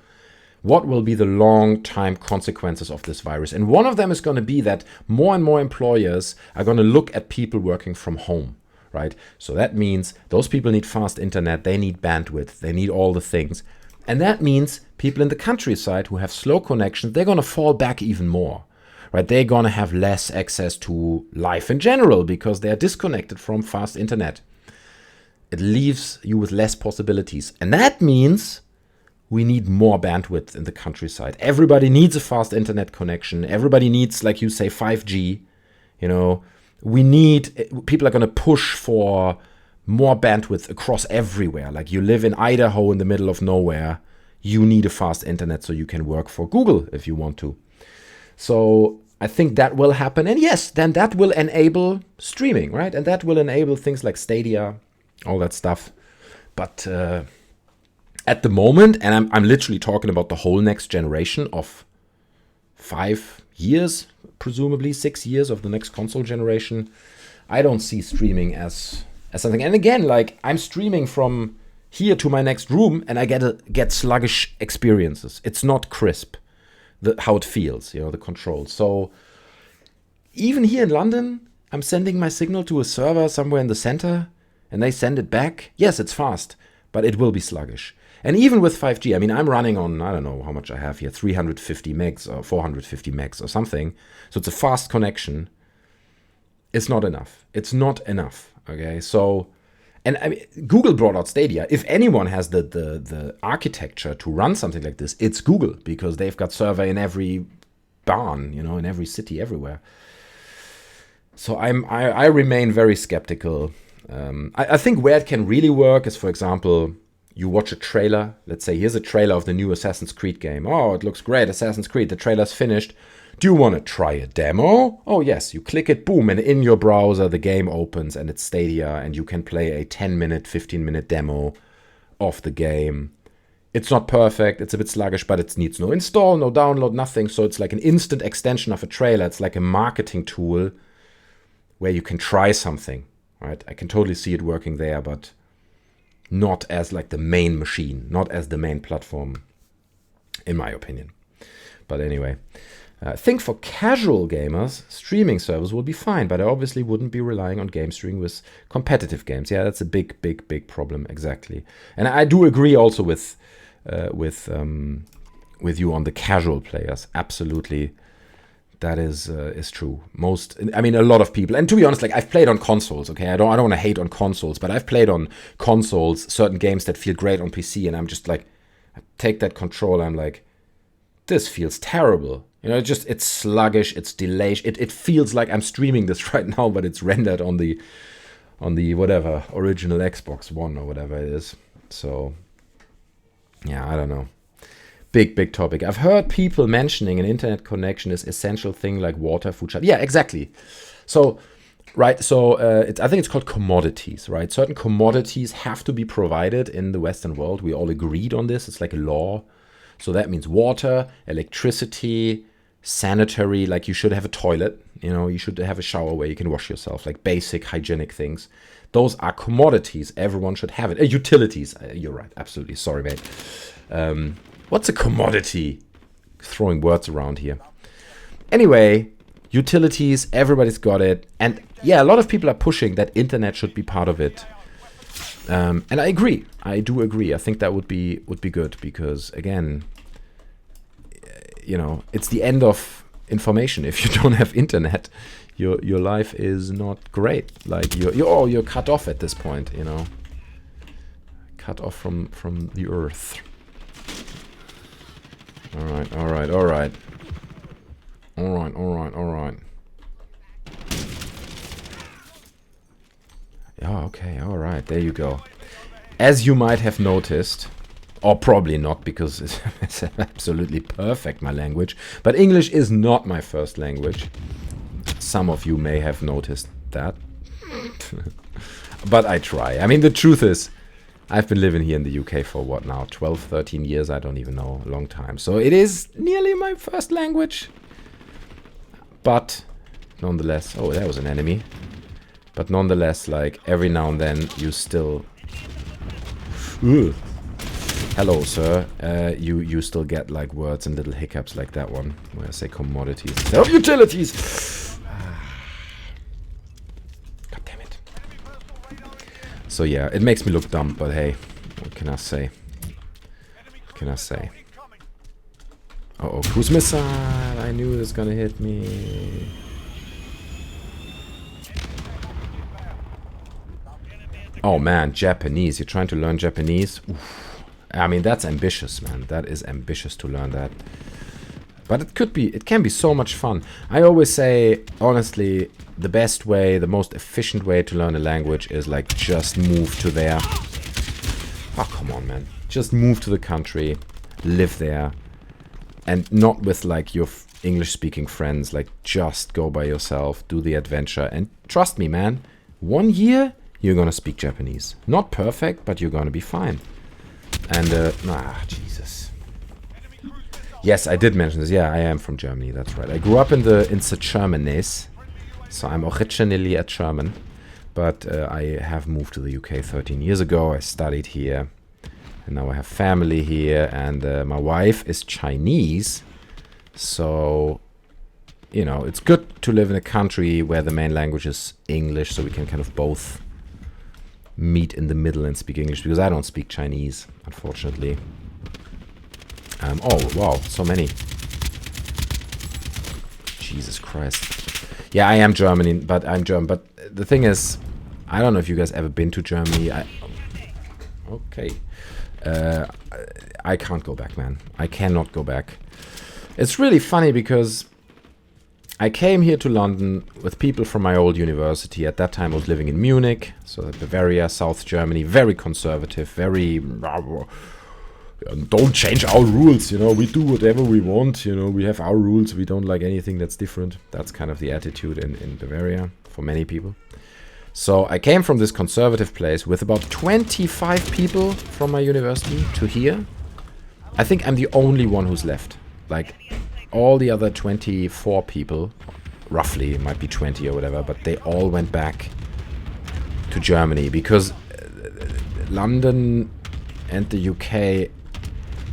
What will be the long-time consequences of this virus? And one of them is going to be that more and more employers are going to look at people working from home, right? So that means those people need fast internet, they need bandwidth, they need all the things. And that means people in the countryside who have slow connections, they're going to fall back even more, right? They're going to have less access to life in general because they're disconnected from fast internet. It leaves you with less possibilities. And that means we need more bandwidth in the countryside. Everybody needs a fast internet connection. Everybody needs, like you say, 5G. You know, people are going to push for more bandwidth across everywhere. Like you live in Idaho in the middle of nowhere, you need a fast internet so you can work for Google if you want to. So I think that will happen. And yes, then that will enable streaming, right? And that will enable things like Stadia, all that stuff. But at the moment, and I'm literally talking about the whole next generation of 5 years, presumably 6 years of the next console generation, I don't see streaming as something. And again, like I'm streaming from here to my next room and I get sluggish experiences. It's not crisp, how it feels, you know, the controls. So even here in London, I'm sending my signal to a server somewhere in the center and they send it back. Yes, it's fast, but it will be sluggish. And even with 5G, I mean, I'm running on, I don't know how much I have here, 350 megs or 450 megs or something. So it's a fast connection. It's not enough. It's not enough. Okay, so, and I mean, Google brought out Stadia. If anyone has the architecture to run something like this, it's Google, because they've got server in every barn, you know, in every city, everywhere. So I remain very skeptical. I think where it can really work is, for example, you watch a trailer. Let's say here's a trailer of the new Assassin's Creed game. Oh, it looks great, Assassin's Creed. The trailer's finished. Do you want to try a demo? Oh yes, you click it, boom, and in your browser the game opens and it's Stadia and you can play a 10-minute, 15-minute demo of the game. It's not perfect, it's a bit sluggish, but it needs no install, no download, nothing. So it's like an instant extension of a trailer. It's like a marketing tool where you can try something, right? I can totally see it working there, but not as like the main machine, not as the main platform, in my opinion. But anyway, I think for casual gamers, streaming service will be fine, but I obviously wouldn't be relying on game streaming with competitive games. Yeah, that's a big, big, big problem, exactly. And I do agree also with you on the casual players. Absolutely, that is true. A lot of people, and to be honest, like I've played on consoles. Okay, I don't want to hate on consoles, but I've played on consoles certain games that feel great on PC, and I'm just like, I take that controller, I'm like, this feels terrible. You know, it's sluggish, it's delayed. It feels like I'm streaming this right now, but it's rendered on the whatever original Xbox One or whatever it is. So yeah, I don't know. Big topic. I've heard people mentioning an internet connection is essential thing like water, food, shelter. Yeah, exactly. So right, so I think it's called commodities, right? Certain commodities have to be provided in the Western world. We all agreed on this. It's like a law. So that means water, electricity, sanitary, like you should have a toilet, you know, you should have a shower where you can wash yourself, like basic hygienic things. Those are commodities. Everyone should have it. Utilities. You're right. Absolutely. Sorry, mate. What's a commodity? Throwing words around here. Anyway, utilities, everybody's got it. And yeah, a lot of people are pushing that internet should be part of it. And I agree. I do agree. I think that would be good because, again, you know, it's the end of information. If you don't have internet, your life is not great. Like you're cut off at this point. You know, cut off from the earth. All right. Yeah, okay, all right, there you go. As you might have noticed, Or probably not, because it's absolutely perfect, my language. But English is not my first language. Some of you may have noticed that. But I try. I mean, the truth is, I've been living here in the UK for what now? 12, 13 years? I don't even know. A long time. So it is nearly my first language. But nonetheless... Oh, there was an enemy. But nonetheless, like, every now and then, you still... Ugh. Hello, sir. You still get, like, words and little hiccups like that one, where I say commodities instead of utilities. God damn it. So yeah, it makes me look dumb, but hey, what can I say? What can I say? Uh-oh, cruise missile! I knew it was gonna hit me. Oh man, Japanese. You're trying to learn Japanese? Oof. I mean, that's ambitious, man. That is ambitious to learn that. But it can be so much fun. I always say, honestly, the best way, the most efficient way to learn a language is like just move to there. Oh, come on, man. Just move to the country, live there, and not with like your English-speaking friends. Like, just go by yourself, do the adventure, and trust me, man, 1 year, you're gonna speak Japanese. Not perfect, but you're gonna be fine. And, Jesus. Yes, I did mention this. Yeah, I am from Germany. That's right. I grew up in the Germanies, so I'm originally a German. But I have moved to the UK 13 years ago. I studied here, and now I have family here. And my wife is Chinese, so you know it's good to live in a country where the main language is English, so we can kind of both meet in the middle and speak English, because I don't speak Chinese, unfortunately. Oh, wow, so many. Jesus Christ. Yeah, I am German, but I'm German. But the thing is, I don't know if you guys ever been to Germany. Okay. I can't go back, man. I cannot go back. It's really funny because I came here to London with people from my old university. At that time I was living in Munich, so Bavaria, South Germany, very conservative, very... Don't change our rules, you know, we do whatever we want, you know, we have our rules, we don't like anything that's different. That's kind of the attitude in Bavaria for many people. So I came from this conservative place with about 25 people from my university to here. I think I'm the only one who's left. Like, all the other 24 people, roughly, it might be 20 or whatever, but they all went back to Germany because London and the UK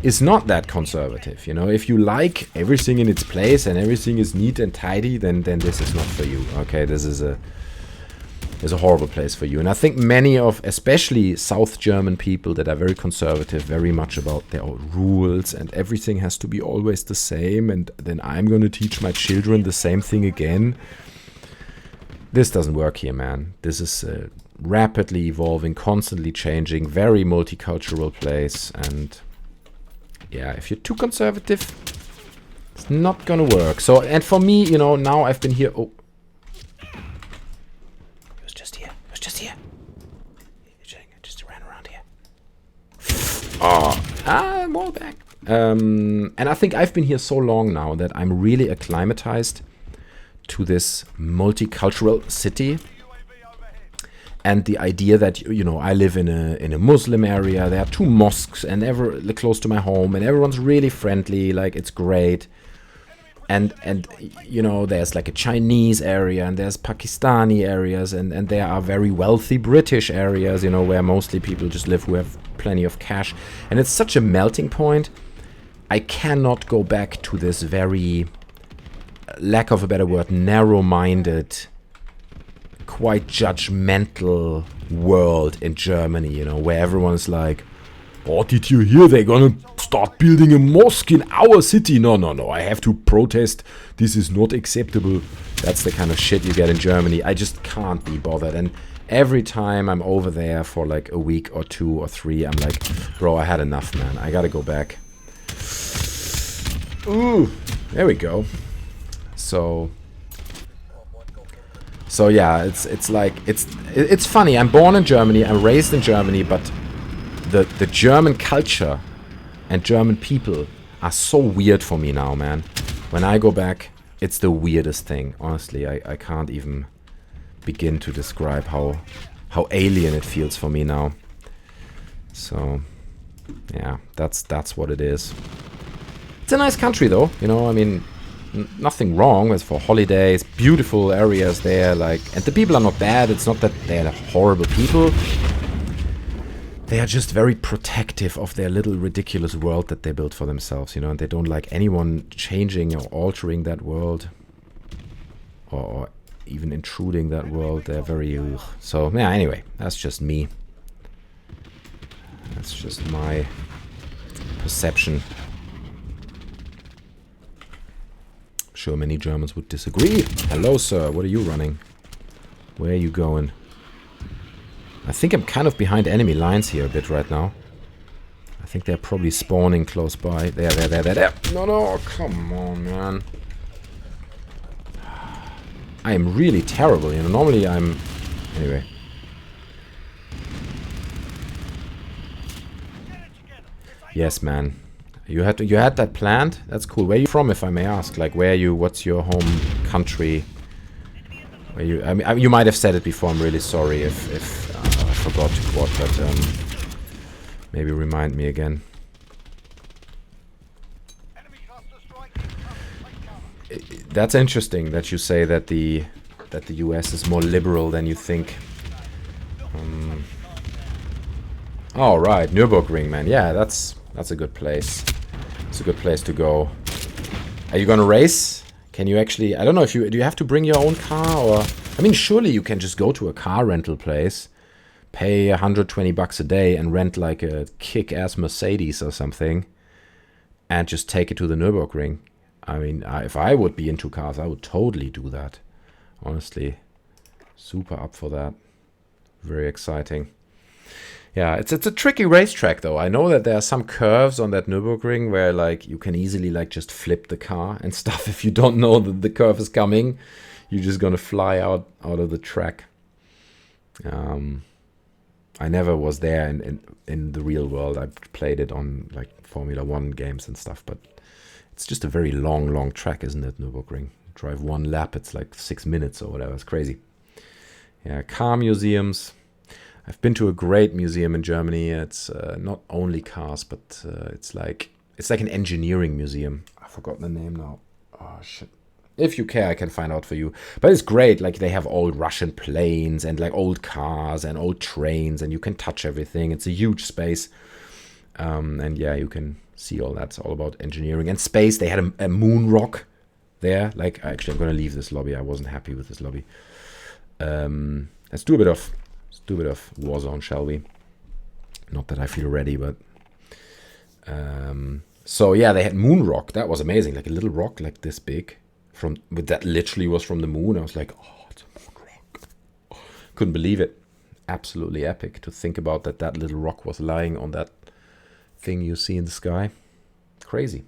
is not that conservative, you know. If you like everything in its place and everything is neat and tidy, then this is not for you, okay? This is a horrible place for you. And I think many of, especially South German people that are very conservative, very much about their own rules and everything has to be always the same, and then I'm going to teach my children the same thing again. This doesn't work here, man. This is a rapidly evolving, constantly changing, very multicultural place, and yeah, if you're too conservative, it's not going to work. So, and for me, you know, now I've been here... Oh. Just here. Just ran around here. More back. And I think I've been here so long now that I'm really acclimatized to this multicultural city. And the idea that, you know, I live in a Muslim area. There are 2 mosques and close to my home, and everyone's really friendly. Like, it's great. And you know, there's like a Chinese area, and there's Pakistani areas, and there are very wealthy British areas, you know, where mostly people just live who have plenty of cash. And it's such a melting point. I cannot go back to this very, lack of a better word, narrow-minded, quite judgmental world in Germany, you know, where everyone's like, oh, did you hear they're gonna start building a mosque in our city? No, I have to protest. This is not acceptable. That's the kind of shit you get in Germany. I just can't be bothered. And every time I'm over there for like a week or 2 or 3, I'm like, bro, I had enough, man. I gotta go back. Ooh, there we go. So yeah, it's like, it's funny. I'm born in Germany. I'm raised in Germany, but the German culture and German people are so weird for me now, man. When I go back, it's the weirdest thing. Honestly, I can't even begin to describe how alien it feels for me now. So, yeah, that's what it is. It's a nice country, though. You know, I mean, nothing wrong. It's for holidays, beautiful areas there. Like, and the people are not bad. It's not that they're horrible people. They are just very protective of their little ridiculous world that they built for themselves, you know, and they don't like anyone changing or altering that world or even intruding that world. They're very... So, yeah, anyway, that's just me. That's just my perception. I'm sure many Germans would disagree. Hello, sir. What are you running? Where are you going? I think I'm kind of behind enemy lines here a bit right now. I think they're probably spawning close by. There. No, come on, man. I am really terrible, you know. Normally I'm... Anyway. Yes, man. You had that planned? That's cool. Where are you from, if I may ask? Like, what's your home country? Where you... I mean, you might have said it before. I'm really sorry if I forgot to quote, but maybe remind me again. That's interesting that you say that the US is more liberal than you think. Oh right, Nürburgring, man. Yeah, that's a good place. It's a good place to go. Are you gonna race? Can you actually? I don't know if do you have to bring your own car, or I mean, surely you can just go to a car rental place, pay 120 bucks a day and rent like a kick-ass Mercedes or something and just take it to the Nürburgring. I mean, if I would be into cars, I would totally do that. Honestly, super up for that. Very exciting. Yeah, it's a tricky racetrack though. I know that there are some curves on that Nürburgring where like you can easily like just flip the car and stuff. If you don't know that the curve is coming, you're just gonna fly out of the track. I never was there in the real world. I played it on like Formula 1 games and stuff, but it's just a very long track, isn't it, Nürburgring? Drive one lap, it's like 6 minutes or whatever. It's crazy. Yeah, car museums. I've been to a great museum in Germany. It's not only cars, but it's like an engineering museum. I forgot the name now. Oh shit. If you care, I can find out for you. But it's great. Like, they have old Russian planes and like old cars and old trains, and you can touch everything. It's a huge space. And yeah, you can see all that. It's all about engineering and space. They had a moon rock there. Like, actually, I'm going to leave this lobby. I wasn't happy with this lobby. Let's do a bit of Warzone, shall we? Not that I feel ready, but... so yeah, they had moon rock. That was amazing. Like a little rock like this big. But that literally was from the moon. I was like, oh, it's a moon rock. Couldn't believe it. Absolutely epic to think about that little rock was lying on that thing you see in the sky. Crazy.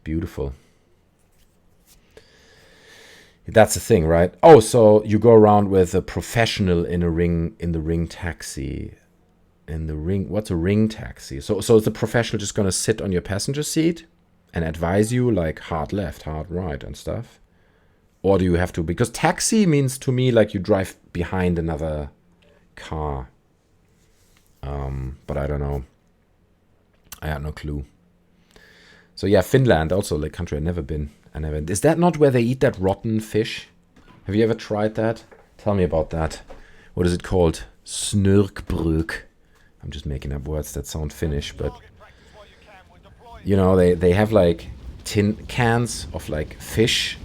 Beautiful. That's the thing, right? Oh, so you go around with a professional in the ring taxi. In the ring, what's a ring taxi? So is the professional just gonna sit on your passenger seat and advise you like hard left, hard right and stuff? Or do you have to, because taxi means to me like you drive behind another car. But I don't know. I had no clue. So yeah, Finland, also like country I've never been. Is that not where they eat that rotten fish? Have you ever tried that? Tell me about that. What is it called? Snurkbrøk. I'm just making up words that sound Finnish, but you know, they have like tin cans of like fish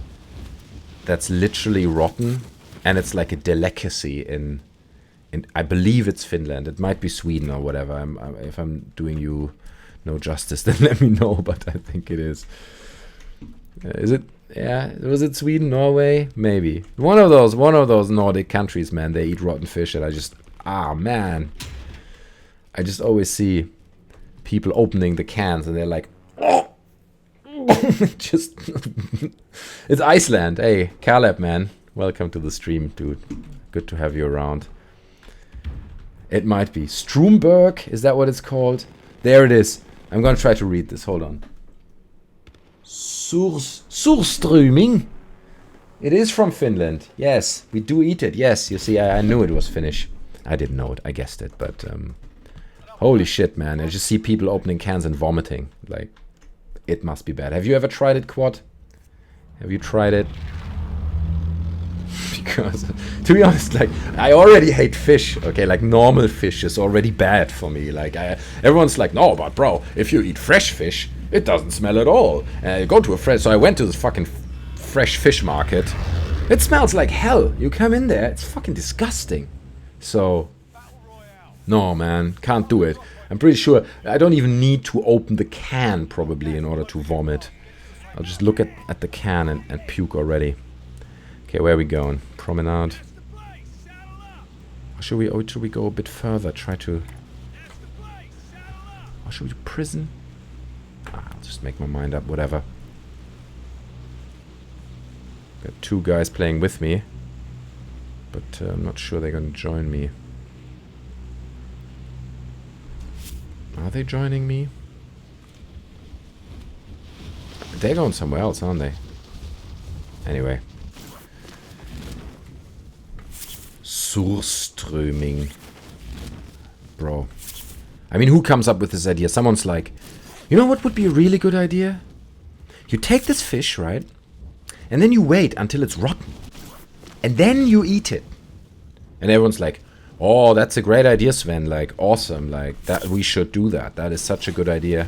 that's literally rotten, and it's like a delicacy in I believe it's Finland. It might be Sweden or whatever. If I'm doing you no justice, then let me know, but I think it is. Is it? Yeah, was it Sweden, Norway? Maybe. One of those Nordic countries, man. They eat rotten fish, and I just man. I just always see people opening the cans and they're like, oh! Just it's Iceland. Hey, Caleb, man. Welcome to the stream, dude. Good to have you around. It might be Stromberg. Is that what it's called? There it is. I'm gonna try to read this. Hold on. Surströmming. It is from Finland. Yes, we do eat it. Yes, you see, I knew it was Finnish. I didn't know it. I guessed it, but holy shit, man! I just see people opening cans and vomiting. Like, it must be bad. Have you ever tried it, Quad? Have you tried it? Because, to be honest, like, I already hate fish. Okay, like normal fish is already bad for me. Like, everyone's like, no, but bro, if you eat fresh fish, it doesn't smell at all. Go to a fresh. So I went to this fucking fresh fish market. It smells like hell. You come in there, it's fucking disgusting. So, no, man, can't do it. I'm pretty sure I don't even need to open the can probably in order to vomit. I'll just look at the can and puke already. Okay, where are we going? Promenade. Or should we go a bit further? Try to... Or should we do prison? I'll just make my mind up, whatever. Got two guys playing with me. But I'm not sure they're gonna join me. Are they joining me? They're going somewhere else, aren't they? Anyway. Surströmming. Bro. I mean, who comes up with this idea? Someone's like, you know what would be a really good idea? You take this fish, right? And then you wait until it's rotten. And then you eat it. And everyone's like, oh, that's a great idea, Sven. Like, awesome. Like, that we should do that. That is such a good idea.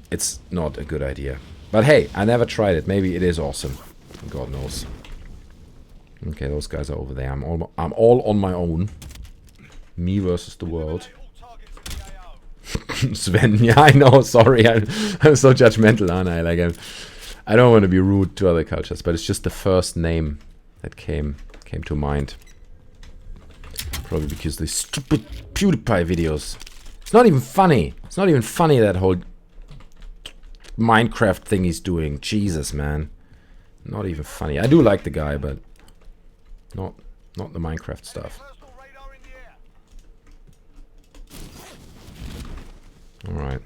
It's not a good idea. But hey, I never tried it. Maybe it is awesome. God knows. Okay, those guys are over there. I'm all on my own. Me versus the world. Sven, yeah, I know. Sorry, I'm so judgmental, aren't I? Like, I don't want to be rude to other cultures, but it's just the first name that came to mind. Probably because the stupid PewDiePie videos. It's not even funny. It's not even funny, that whole Minecraft thing he's doing. Jesus, man. Not even funny. I do like the guy, but not the Minecraft stuff. Alright.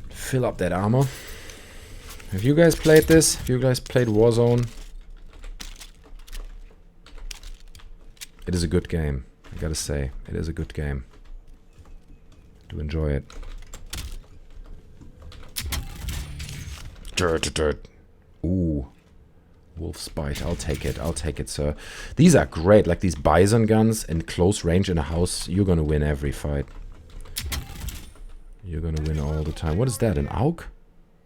Fill up that armor. Have you guys played this? Have you guys played Warzone? It is a good game. I gotta say, it is a good game. Do enjoy it. Dirt. Ooh. Wolf's Bite. I'll take it. I'll take it, sir. These are great. Like these Bison guns in close range in a house. You're gonna win every fight. You're gonna win all the time. What is that? An AUG?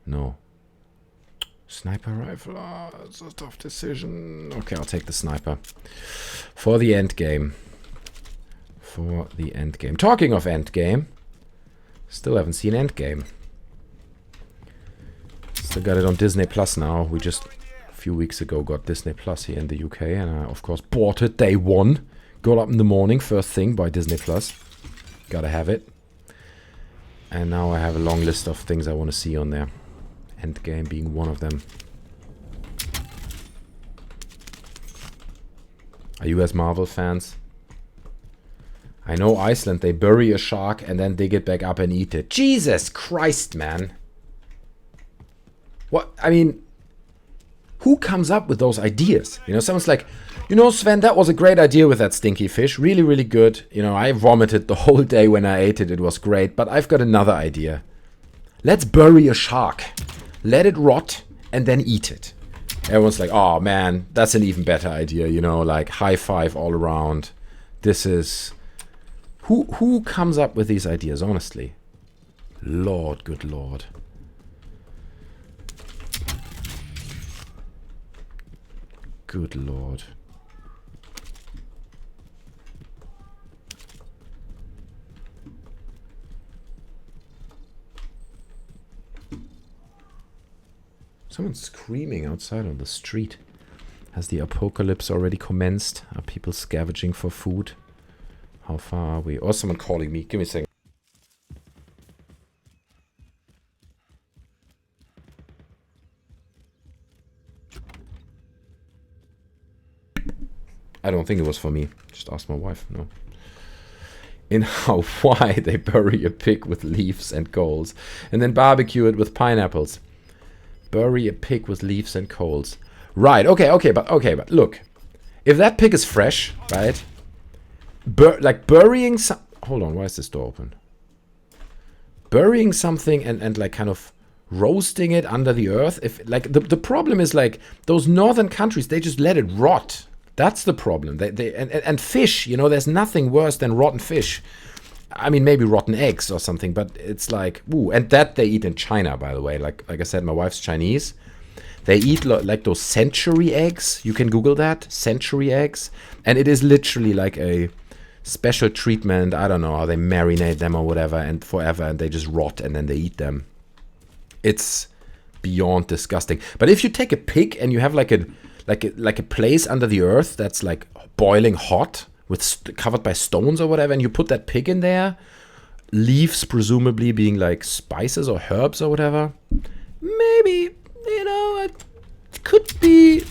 No. Sniper rifle. Oh, it's a tough decision. Okay, I'll take the sniper. For the end game. For the end game. Talking of end game. Still haven't seen end game. Still got it on Disney Plus now. We just a few weeks ago got Disney Plus here in the UK, and I of course bought it day one. Got up in the morning, first thing, by Disney Plus. Gotta have it. And now I have a long list of things I want to see on there. Endgame being one of them. Are you guys Marvel fans? I know Iceland, they bury a shark and then dig it back up and eat it. Jesus Christ, man. What? I mean, who comes up with those ideas? You know, someone's like, you know, Sven, that was a great idea with that stinky fish. Really, really good. You know, I vomited the whole day when I ate it. It was great. But I've got another idea. Let's bury a shark. Let it rot and then eat it. Everyone's like, oh man, that's an even better idea. You know, like high five all around. This is... Who comes up with these ideas, honestly? Lord, good Lord. Good Lord. Someone's screaming outside on the street. Has the apocalypse already commenced? Are people scavenging for food? How far are we? Or someone calling me. Give me a second. I don't think it was for me. Just ask my wife. No. in Hawaii they bury a pig with leaves and coals and then barbecue it with pineapples. Bury a pig with leaves and coals. Right, okay, but look. If that pig is fresh, right? Like burying some... Hold on, why is this door open? Burying something and like kind of roasting it under the earth. If like the problem is like those northern countries, they just let it rot. That's the problem. And fish, you know, there's nothing worse than rotten fish. I mean, maybe rotten eggs or something, but it's like, ooh, and that they eat in China, by the way. Like I said, my wife's Chinese. They eat like those century eggs. You can Google that, century eggs. And it is literally like a special treatment. I don't know how they marinate them or whatever and forever, and they just rot and then they eat them. It's beyond disgusting. But if you take a pig and you have like a place under the earth that's like boiling hot with covered by stones or whatever, and you put that pig in there, leaves presumably being like spices or herbs or whatever, maybe, you know, it could be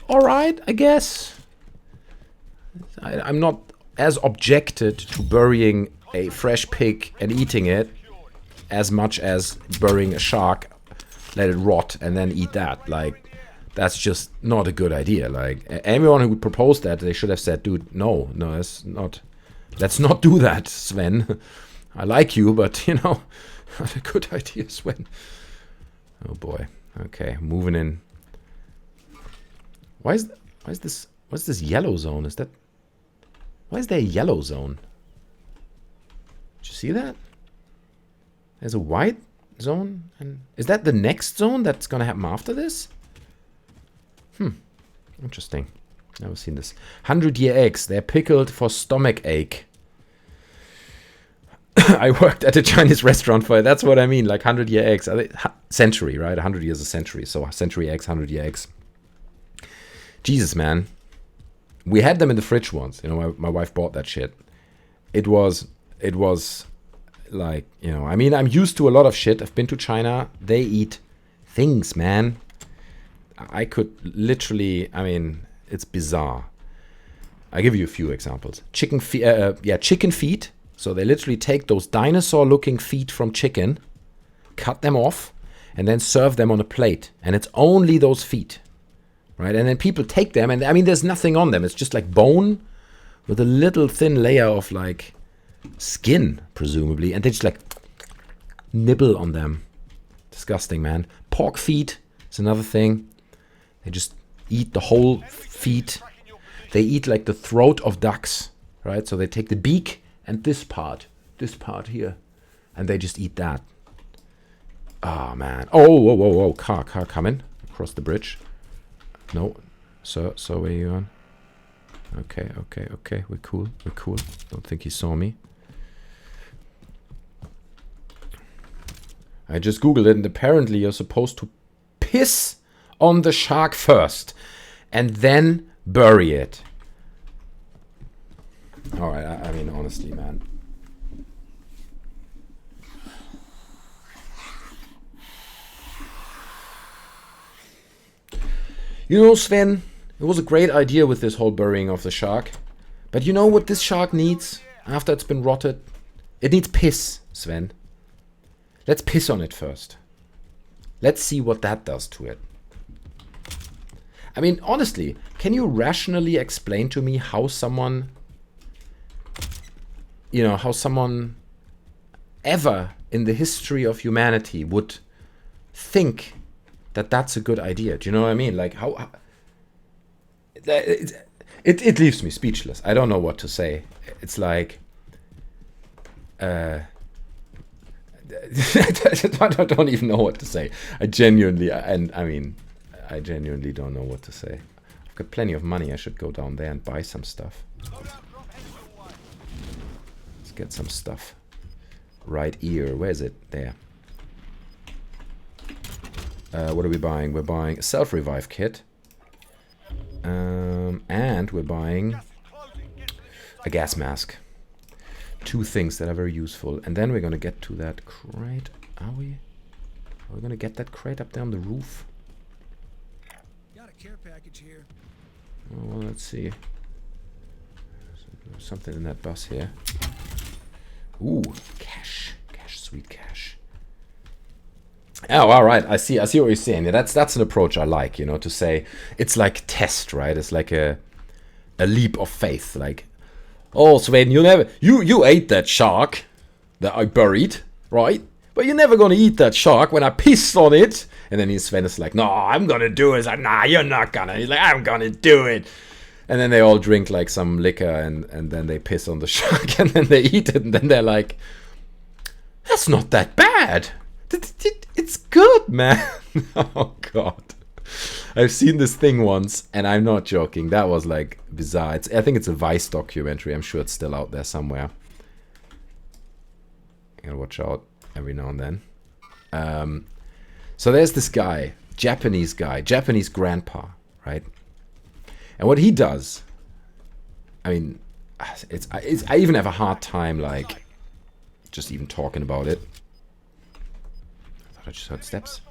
all right, I guess. I'm not as objected to burying a fresh pig and eating it as much as burying a shark, let it rot, and then eat that. Like, that's just not a good idea. Like, anyone who would propose that, they should have said, dude, no, that's not, let's not do that, Sven. I like you, but, you know, not a good idea, Sven. Oh, boy. Okay, moving in. Why is this yellow zone? Why is there a yellow zone? Did you see that? There's a white zone? And is that the next zone that's gonna happen after this? Interesting. Never seen this. 100-year eggs. They're pickled for stomach ache. I worked at a Chinese restaurant for it. That's what I mean. Like 100-year eggs. Century, right? 100 years a century. So century eggs, 100-year eggs. Jesus, man. We had them in the fridge once. You know, my wife bought that shit. It was like, you know, I mean, I'm used to a lot of shit. I've been to China. They eat things, man. I could literally, I mean, it's bizarre. I'll give you a few examples. Chicken feet. So they literally take those dinosaur-looking feet from chicken, cut them off, and then serve them on a plate. And it's only those feet, right? And then people take them, and I mean, there's nothing on them. It's just like bone with a little thin layer of like skin, presumably, and they just like nibble on them. Disgusting, man. Pork feet is another thing. They just eat the whole feet. They eat like the throat of ducks, right? So they take the beak and this part here, and they just eat that. Oh, man. Oh, whoa. Car coming across the bridge. No. So where are you on? Okay. We're cool. Don't think he saw me. I just Googled it, and apparently you're supposed to piss on the shark first and then bury it. All right, I mean, honestly, man. You know, Sven, it was a great idea with this whole burying of the shark. But you know what this shark needs after it's been rotted? It needs piss, Sven. Let's piss on it first. Let's see what that does to it. I mean, honestly, can you rationally explain to me how someone, you know, how someone ever in the history of humanity would think that that's a good idea? Do you know what I mean? Like, how it leaves me speechless. I don't know what to say. It's like, I don't even know what to say. I genuinely don't know what to say. I've got plenty of money. I should go down there and buy some stuff. Let's get some stuff. Right here. Where is it? There. What are we buying? We're buying a self-revive kit. And we're buying a gas mask. Two things that are very useful. And then we're going to get to that crate. Are we? Are we going to get that crate up there on the roof? Got a care package here. Oh, well, let's see. There's something in that bus here. Ooh, cash. Cash, sweet cash. Oh, all right. I see what you're saying. Yeah, that's an approach I like, you know, to say it's like test, right? It's like a leap of faith. Like, oh, Sven, you ate that shark that I buried, right? But you're never gonna eat that shark when I pissed on it. And then Sven is like, no, I'm gonna do it. He's like, nah, you're not gonna. He's like, I'm gonna do it. And then they all drink like some liquor and then they piss on the shark and then they eat it and then they're like, that's not that bad. It's good, man. Oh, God. I've seen this thing once and I'm not joking. That was like bizarre. I think it's a Vice documentary. I'm sure it's still out there somewhere. You gotta watch out every now and then. So there's this guy, Japanese grandpa, right? And what he does, I mean, I even have a hard time, like, just even talking about it. I thought I just heard steps.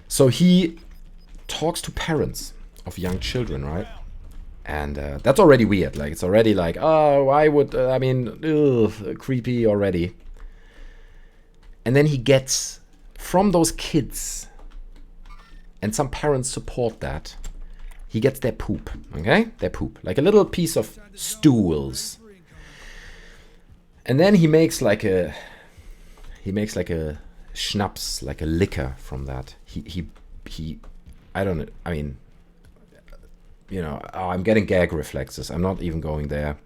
So he talks to parents of young children, right? And that's already weird. Like, it's already like, oh, why would, I mean, ugh, creepy already. And then he gets from those kids, and some parents support that, he gets their poop, okay? Their poop, like a little piece of stools. And then he makes like a schnapps, like a liquor from that. He I don't know, I mean, you know, oh, I'm getting gag reflexes. I'm not even going there.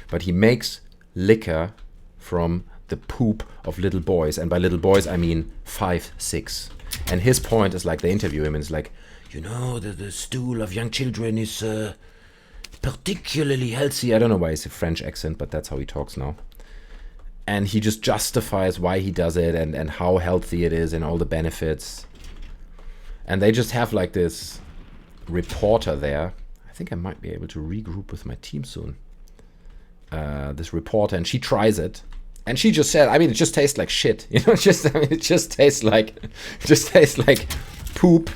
But he makes liquor from the poop of little boys, and by little boys I mean 5, 6. And his point is like, they interview him and it's like, you know, the stool of young children is particularly healthy. I don't know why it's a French accent, but that's how he talks now. And he just justifies why he does it and how healthy it is and all the benefits. And they just have like this reporter there. I think I might be able to regroup with my team soon. This reporter, and she tries it. And she just said, I mean, it just tastes like shit. You know, it just tastes like poop,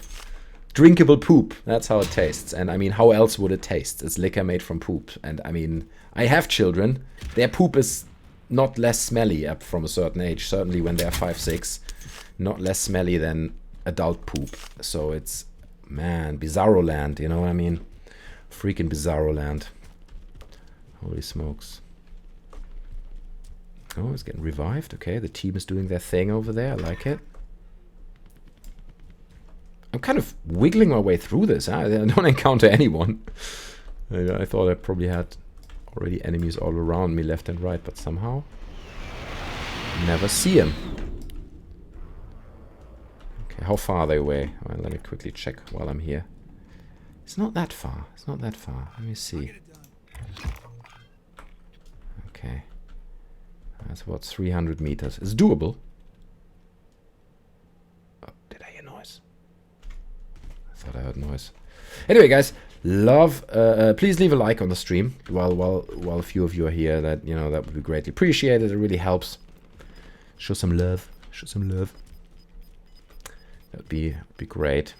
drinkable poop. That's how it tastes. And I mean, how else would it taste? It's liquor made from poop. And I mean, I have children. Their poop is not less smelly up from a certain age. Certainly when they're 5, 6, not less smelly than adult poop. So it's, man, bizarro land. You know what I mean? Freaking bizarro land. Holy smokes. Oh, it's getting revived. Okay, the team is doing their thing over there. I like it. I'm kind of wiggling my way through this. Huh? I don't encounter anyone. I thought I probably had already enemies all around me, left and right, but somehow never see them. Okay, how far are they away? Well, let me quickly check while I'm here. It's not that far. It's not that far. Let me see. Okay. That's about 300 meters. It's doable. Oh, did I hear noise? I thought I heard noise. Anyway, guys, love. Please leave a like on the stream while a few of you are here. That, you know, that would be greatly appreciated. It really helps. Show some love. Show some love. That'd be great.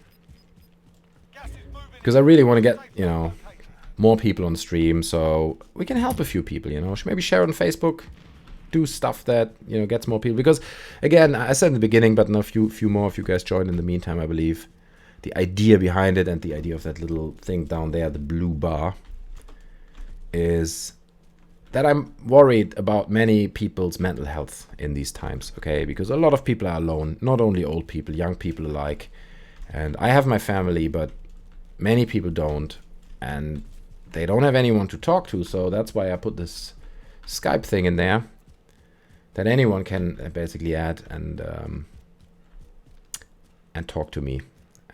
Because I really want to get, you know, more people on stream, so we can help a few people. You know, maybe share it on Facebook. Do stuff that, you know, gets more people, because again, I said in the beginning, but a few more of you guys joined in the meantime. I believe the idea behind it and the idea of that little thing down there, the blue bar, is that I'm worried about many people's mental health in these times, okay? Because a lot of people are alone, not only old people, young people alike. And I have my family, but many people don't, and they don't have anyone to talk to. So that's why I put this Skype thing in there, that anyone can basically add and talk to me,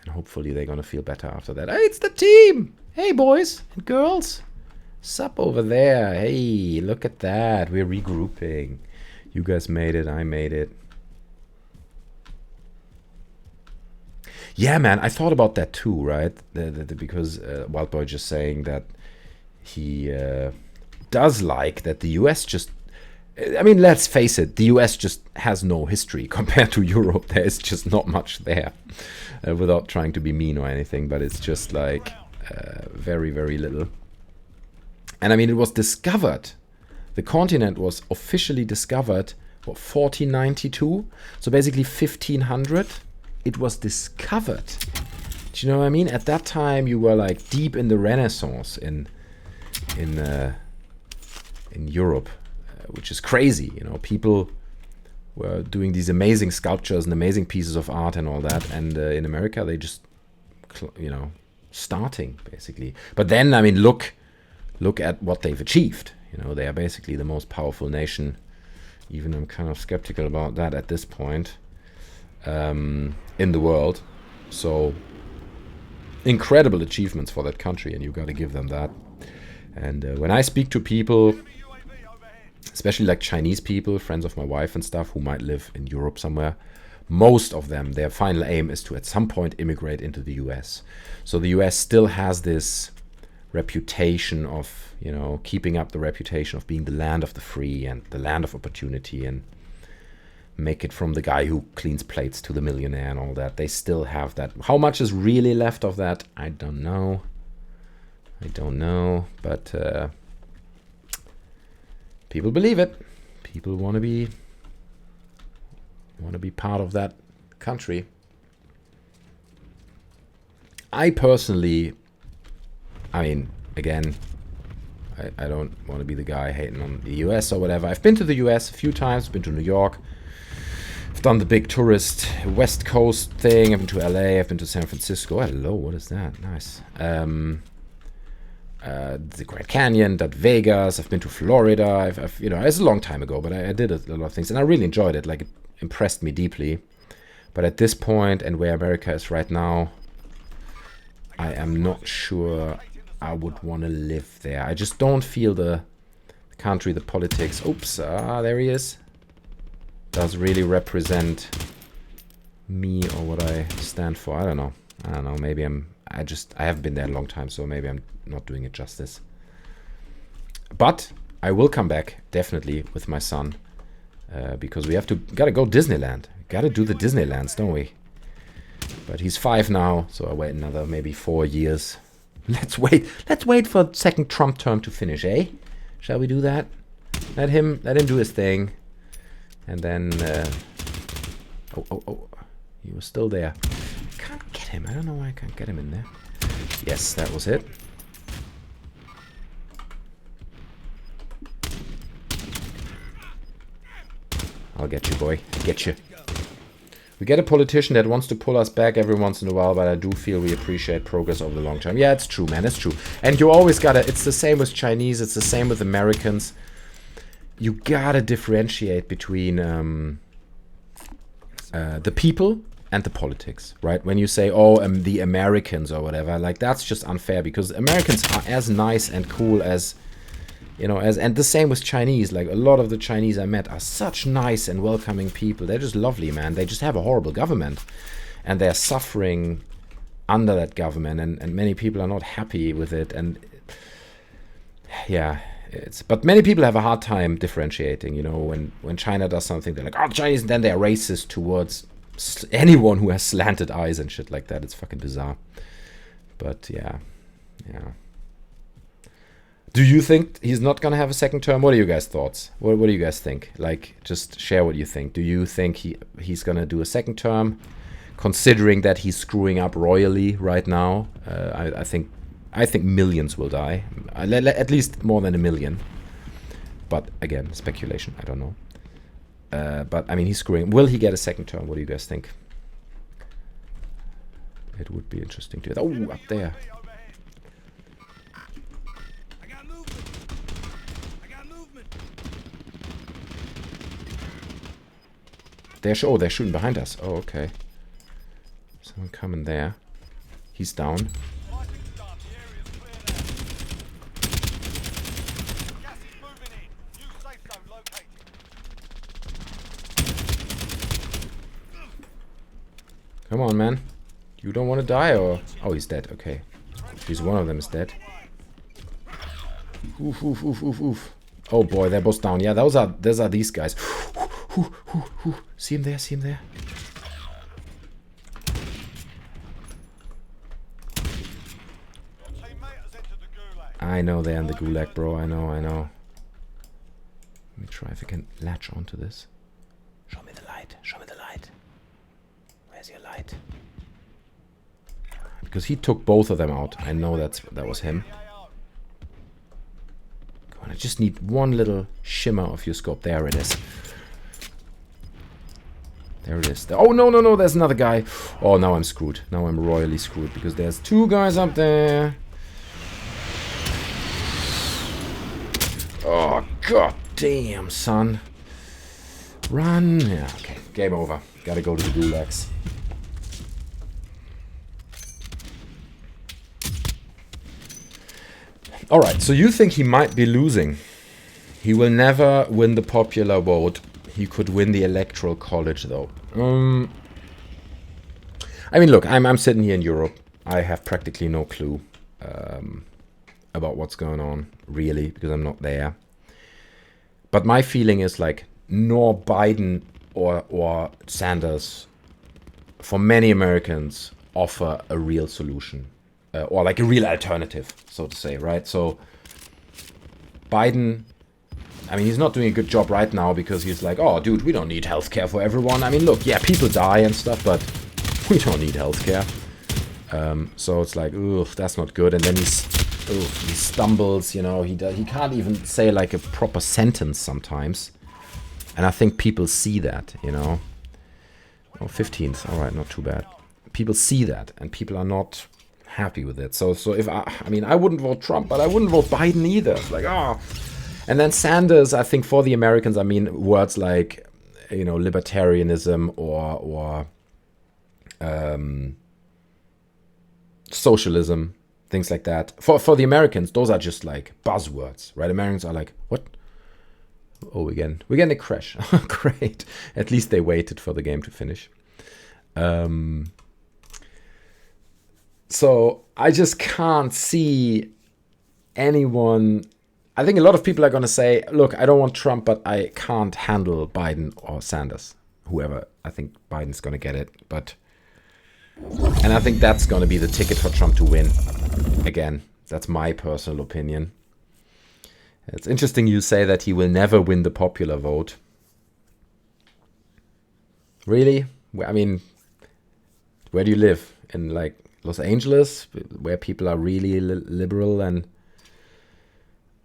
and hopefully they're gonna feel better after that. Hey, it's the team! Hey, boys and girls, sup over there? Hey, look at that, we're regrouping. You guys made it, I made it. Yeah, man, I thought about that too, right? Because Wildboy just saying that he does like that the US just, I mean, let's face it, the US just has no history compared to Europe. There is just not much there, without trying to be mean or anything, but it's just like very, very little. And I mean, it was discovered. The continent was officially discovered, what, 1492? So basically 1500, it was discovered. Do you know what I mean? At that time, you were like deep in the Renaissance in Europe, which is crazy. You know, people were doing these amazing sculptures and amazing pieces of art and all that. And in America, they just, you know, starting basically. But then, I mean, look at what they've achieved. You know, they are basically the most powerful nation. Even I'm kind of skeptical about that at this point in the world. So incredible achievements for that country, and you got to give them that. And when I speak to people, especially like Chinese people, friends of my wife and stuff, who might live in Europe somewhere, most of them, their final aim is to at some point immigrate into the US. So the US still has this reputation of, you know, keeping up the reputation of being the land of the free and the land of opportunity, and make it from the guy who cleans plates to the millionaire and all that. They still have that. How much is really left of that? I don't know. But people believe it. People want to be part of that country. I personally, I mean, again, I don't want to be the guy hating on the US or whatever. I've been to the US a few times, been to New York. I've done the big tourist West Coast thing. I've been to LA, I've been to San Francisco. Hello, what is that? Nice. The Grand Canyon, that Vegas. I've been to Florida. I've you know, it's a long time ago, but I did a lot of things, and I really enjoyed it. Like, it impressed me deeply. But at this point, and where America is right now, I am not sure I would want to live there. I just don't feel the country, the politics. Oops, there he is. Does really represent me or what I stand for. I don't know. Maybe I haven't been there a long time, so maybe I'm not doing it justice. But I will come back definitely with my son, because we gotta go Disneyland. Gotta do the Disneylands, don't we? But he's 5 now, so I wait another maybe 4 years. Let's wait for second Trump term to finish, eh? Shall we do that? Let him do his thing. And then oh, he was still there. Can't get him. I don't know why I can't get him in there. Yes, that was it. I'll get you, boy. I'll get you. We get a politician that wants to pull us back every once in a while, but I do feel we appreciate progress over the long term. Yeah, it's true, man. It's true. And you always gotta, it's the same with Chinese, it's the same with Americans. You gotta differentiate between the people and the politics, right? When you say, oh, the Americans or whatever, like, that's just unfair, because Americans are as nice and cool as, you know, and the same with Chinese. Like, a lot of the Chinese I met are such nice and welcoming people. They're just lovely, man. They just have a horrible government, and they're suffering under that government, and many people are not happy with it. And yeah, but many people have a hard time differentiating, you know, when China does something, they're like, oh, Chinese, and then they're racist towards anyone who has slanted eyes and shit like that. It's fucking bizarre. But yeah. Do you think he's not gonna have a second term? What are you guys' thoughts? What do you guys think? Like, just share what you think. Do you think he's gonna do a second term, considering that he's screwing up royally right now? I think millions will die, at least more than 1 million. But again, speculation. I don't know. But I mean, he's screwing. Will he get a second term? What do you guys think? It would be interesting to. Oh, up there. They're shooting behind us. Oh, okay. Someone coming there. He's down. Come on, man. You don't want to die, or... Oh, he's dead. Okay. At least one of them is dead. Oof, oof, oof, oof, oof. Oh, boy, they're both down. Yeah, those are these guys. See him there, see him there. I know they're in the gulag, bro. I know. Let me try if I can latch onto this. Show me the light. Where's your light? Because he took both of them out. I know that was him. Come on, I just need one little shimmer of your scope. There it is. There it is. Oh, no, there's another guy. Oh, now I'm screwed. Now I'm royally screwed because there's 2 guys up there. Oh, god damn, son. Run. Yeah, okay. Game over. Gotta go to the gulags. Alright, so you think he might be losing. He will never win the popular vote. He could win the electoral college, though. I mean, look, I'm sitting here in Europe. I have practically no clue about what's going on, really, because I'm not there. But my feeling is like, nor Biden or Sanders, for many Americans, offer a real solution. Or like a real alternative, so to say, right? So Biden, I mean, he's not doing a good job right now because he's like, oh, dude, we don't need healthcare for everyone. I mean, look, yeah, people die and stuff, but we don't need healthcare. So it's like, ugh, that's not good. And then he stumbles, you know, he can't even say like a proper sentence sometimes. And I think people see that, you know. Oh, 15th, all right, not too bad. People see that, and people are not happy with it. So if I mean, I wouldn't vote Trump, but I wouldn't vote Biden either. It's like, oh. And then Sanders, I think for the Americans, I mean, words like, you know, libertarianism or socialism, things like that. For the Americans, those are just like buzzwords, right? Americans are like, what? Oh, we're getting a crash. Great. At least they waited for the game to finish. So I just can't see anyone. I think a lot of people are going to say, look, I don't want Trump, but I can't handle Biden or Sanders. Whoever. I think Biden's going to get it. And I think that's going to be the ticket for Trump to win. Again, that's my personal opinion. It's interesting you say that he will never win the popular vote. Really? I mean, where do you live? In like Los Angeles, where people are really liberal, and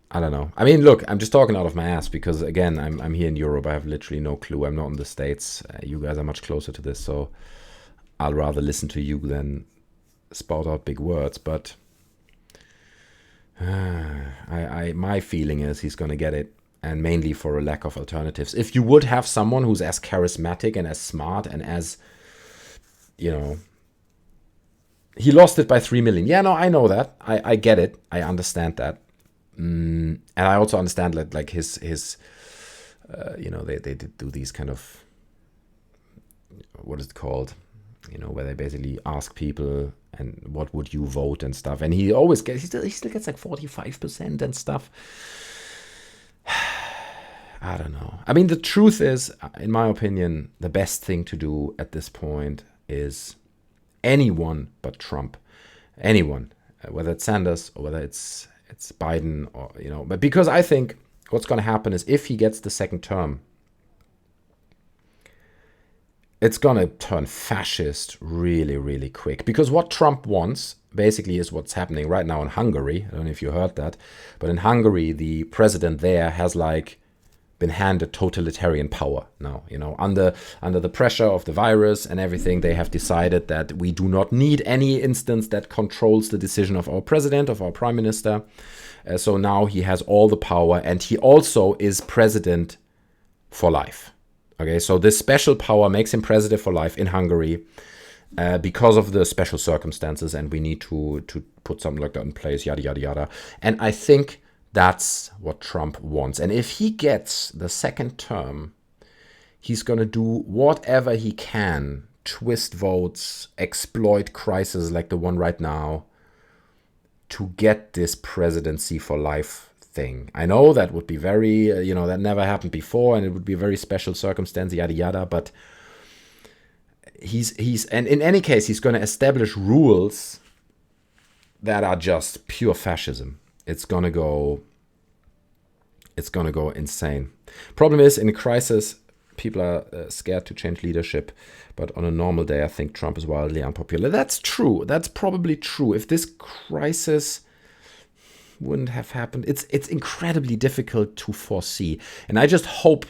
I don't know. I mean, look, I'm just talking out of my ass because, again, I'm here in Europe. I have literally no clue. I'm not in the States. You guys are much closer to this, so I'll rather listen to you than spout out big words. But my feeling is he's going to get it, and mainly for a lack of alternatives. If you would have someone who's as charismatic and as smart and as, you know, he lost it by 3 million. Yeah, no, I know that. I get it. I understand that. And I also understand that, like, his you know, they did do these kind of, what is it called? You know, where they basically ask people, and what would you vote and stuff. And he always gets, he still gets like 45% and stuff. I don't know. I mean, the truth is, in my opinion, the best thing to do at this point is anyone but Trump. Anyone, whether it's Sanders or whether it's Biden, or, you know, but because I think what's going to happen is if he gets the second term, it's going to turn fascist really, really quick. Because what Trump wants basically is what's happening right now in Hungary. I don't know if you heard that, but in Hungary, the president there has like been handed totalitarian power now, you know, under the pressure of the virus and everything. They have decided that we do not need any instance that controls the decision of our president, of our prime minister. So now he has all the power, and he also is president for life. Okay, so this special power makes him president for life in Hungary because of the special circumstances, and we need to put something like that in place, yada, yada, yada. And I think that's what Trump wants. And if he gets the second term, he's going to do whatever he can, twist votes, exploit crises like the one right now, to get this presidency for life thing. I know that would be very, you know, that never happened before, and it would be a very special circumstance, yada, yada, but and in any case, he's going to establish rules that are just pure fascism. it's gonna go insane. Problem is, in a crisis, people are scared to change leadership, but on a normal day, I think Trump is wildly unpopular. That's true. That's probably true. If this crisis wouldn't have happened, it's incredibly difficult to foresee. And I just hope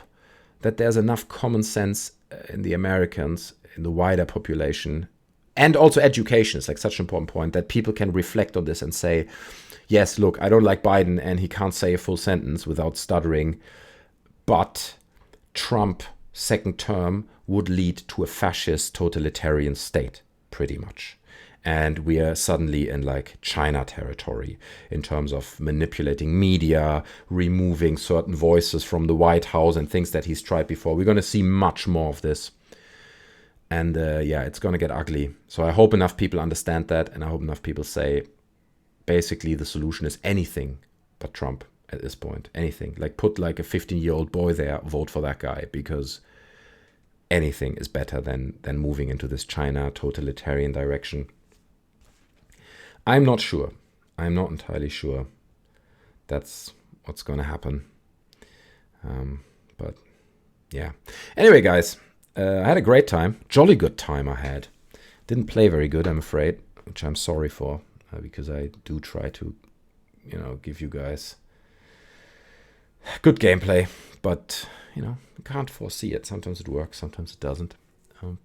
that there's enough common sense in the Americans, in the wider population, and also education is like such an important point, that people can reflect on this and say, yes, look, I don't like Biden and he can't say a full sentence without stuttering, but Trump second term would lead to a fascist totalitarian state, pretty much. And we are suddenly in like China territory in terms of manipulating media, removing certain voices from the White House and things that he's tried before. We're going to see much more of this. And yeah, it's going to get ugly. So I hope enough people understand that. And I hope enough people say, basically, the solution is anything but Trump at this point. Anything. Like put like a 15-year-old boy there, vote for that guy, because anything is better than moving into this China totalitarian direction. I'm not sure. I'm not entirely sure that's what's going to happen. But yeah. Anyway, guys, I had a great time. Jolly good time I had. Didn't play very good, I'm afraid, which I'm sorry for, because I do try to, give you guys good gameplay. But, you can't foresee it. Sometimes it works, sometimes it doesn't.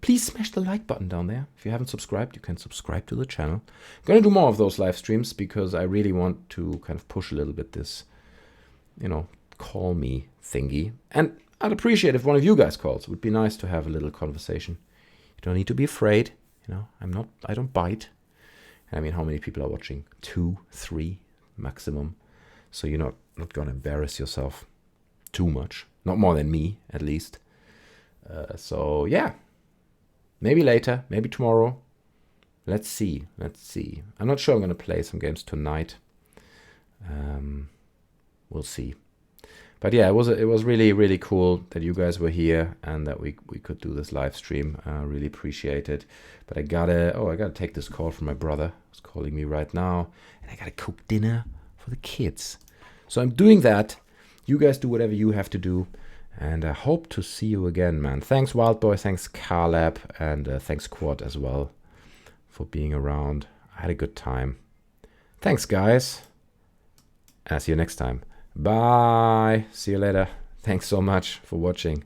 Please smash the like button down there. If you haven't subscribed, you can subscribe to the channel. I'm going to do more of those live streams because I really want to kind of push a little bit this, call me thingy. And I'd appreciate if one of you guys calls. It would be nice to have a little conversation. You don't need to be afraid. I don't bite. I mean, how many people are watching? 2, 3 maximum. So you're not going to embarrass yourself too much. Not more than me, at least. So yeah. Maybe later, maybe tomorrow. Let's see. I'm not sure I'm going to play some games tonight. We'll see. But yeah, it was really, really cool that you guys were here and that we could do this live stream. Really appreciate it. But I gotta take this call from my brother. He's calling me right now. And I gotta cook dinner for the kids. So I'm doing that. You guys do whatever you have to do. And I hope to see you again, man. Thanks, Wildboy. Thanks, Carlab. And thanks, Quad, as well, for being around. I had a good time. Thanks, guys. And I'll see you next time. Bye. See you later. Thanks so much for watching.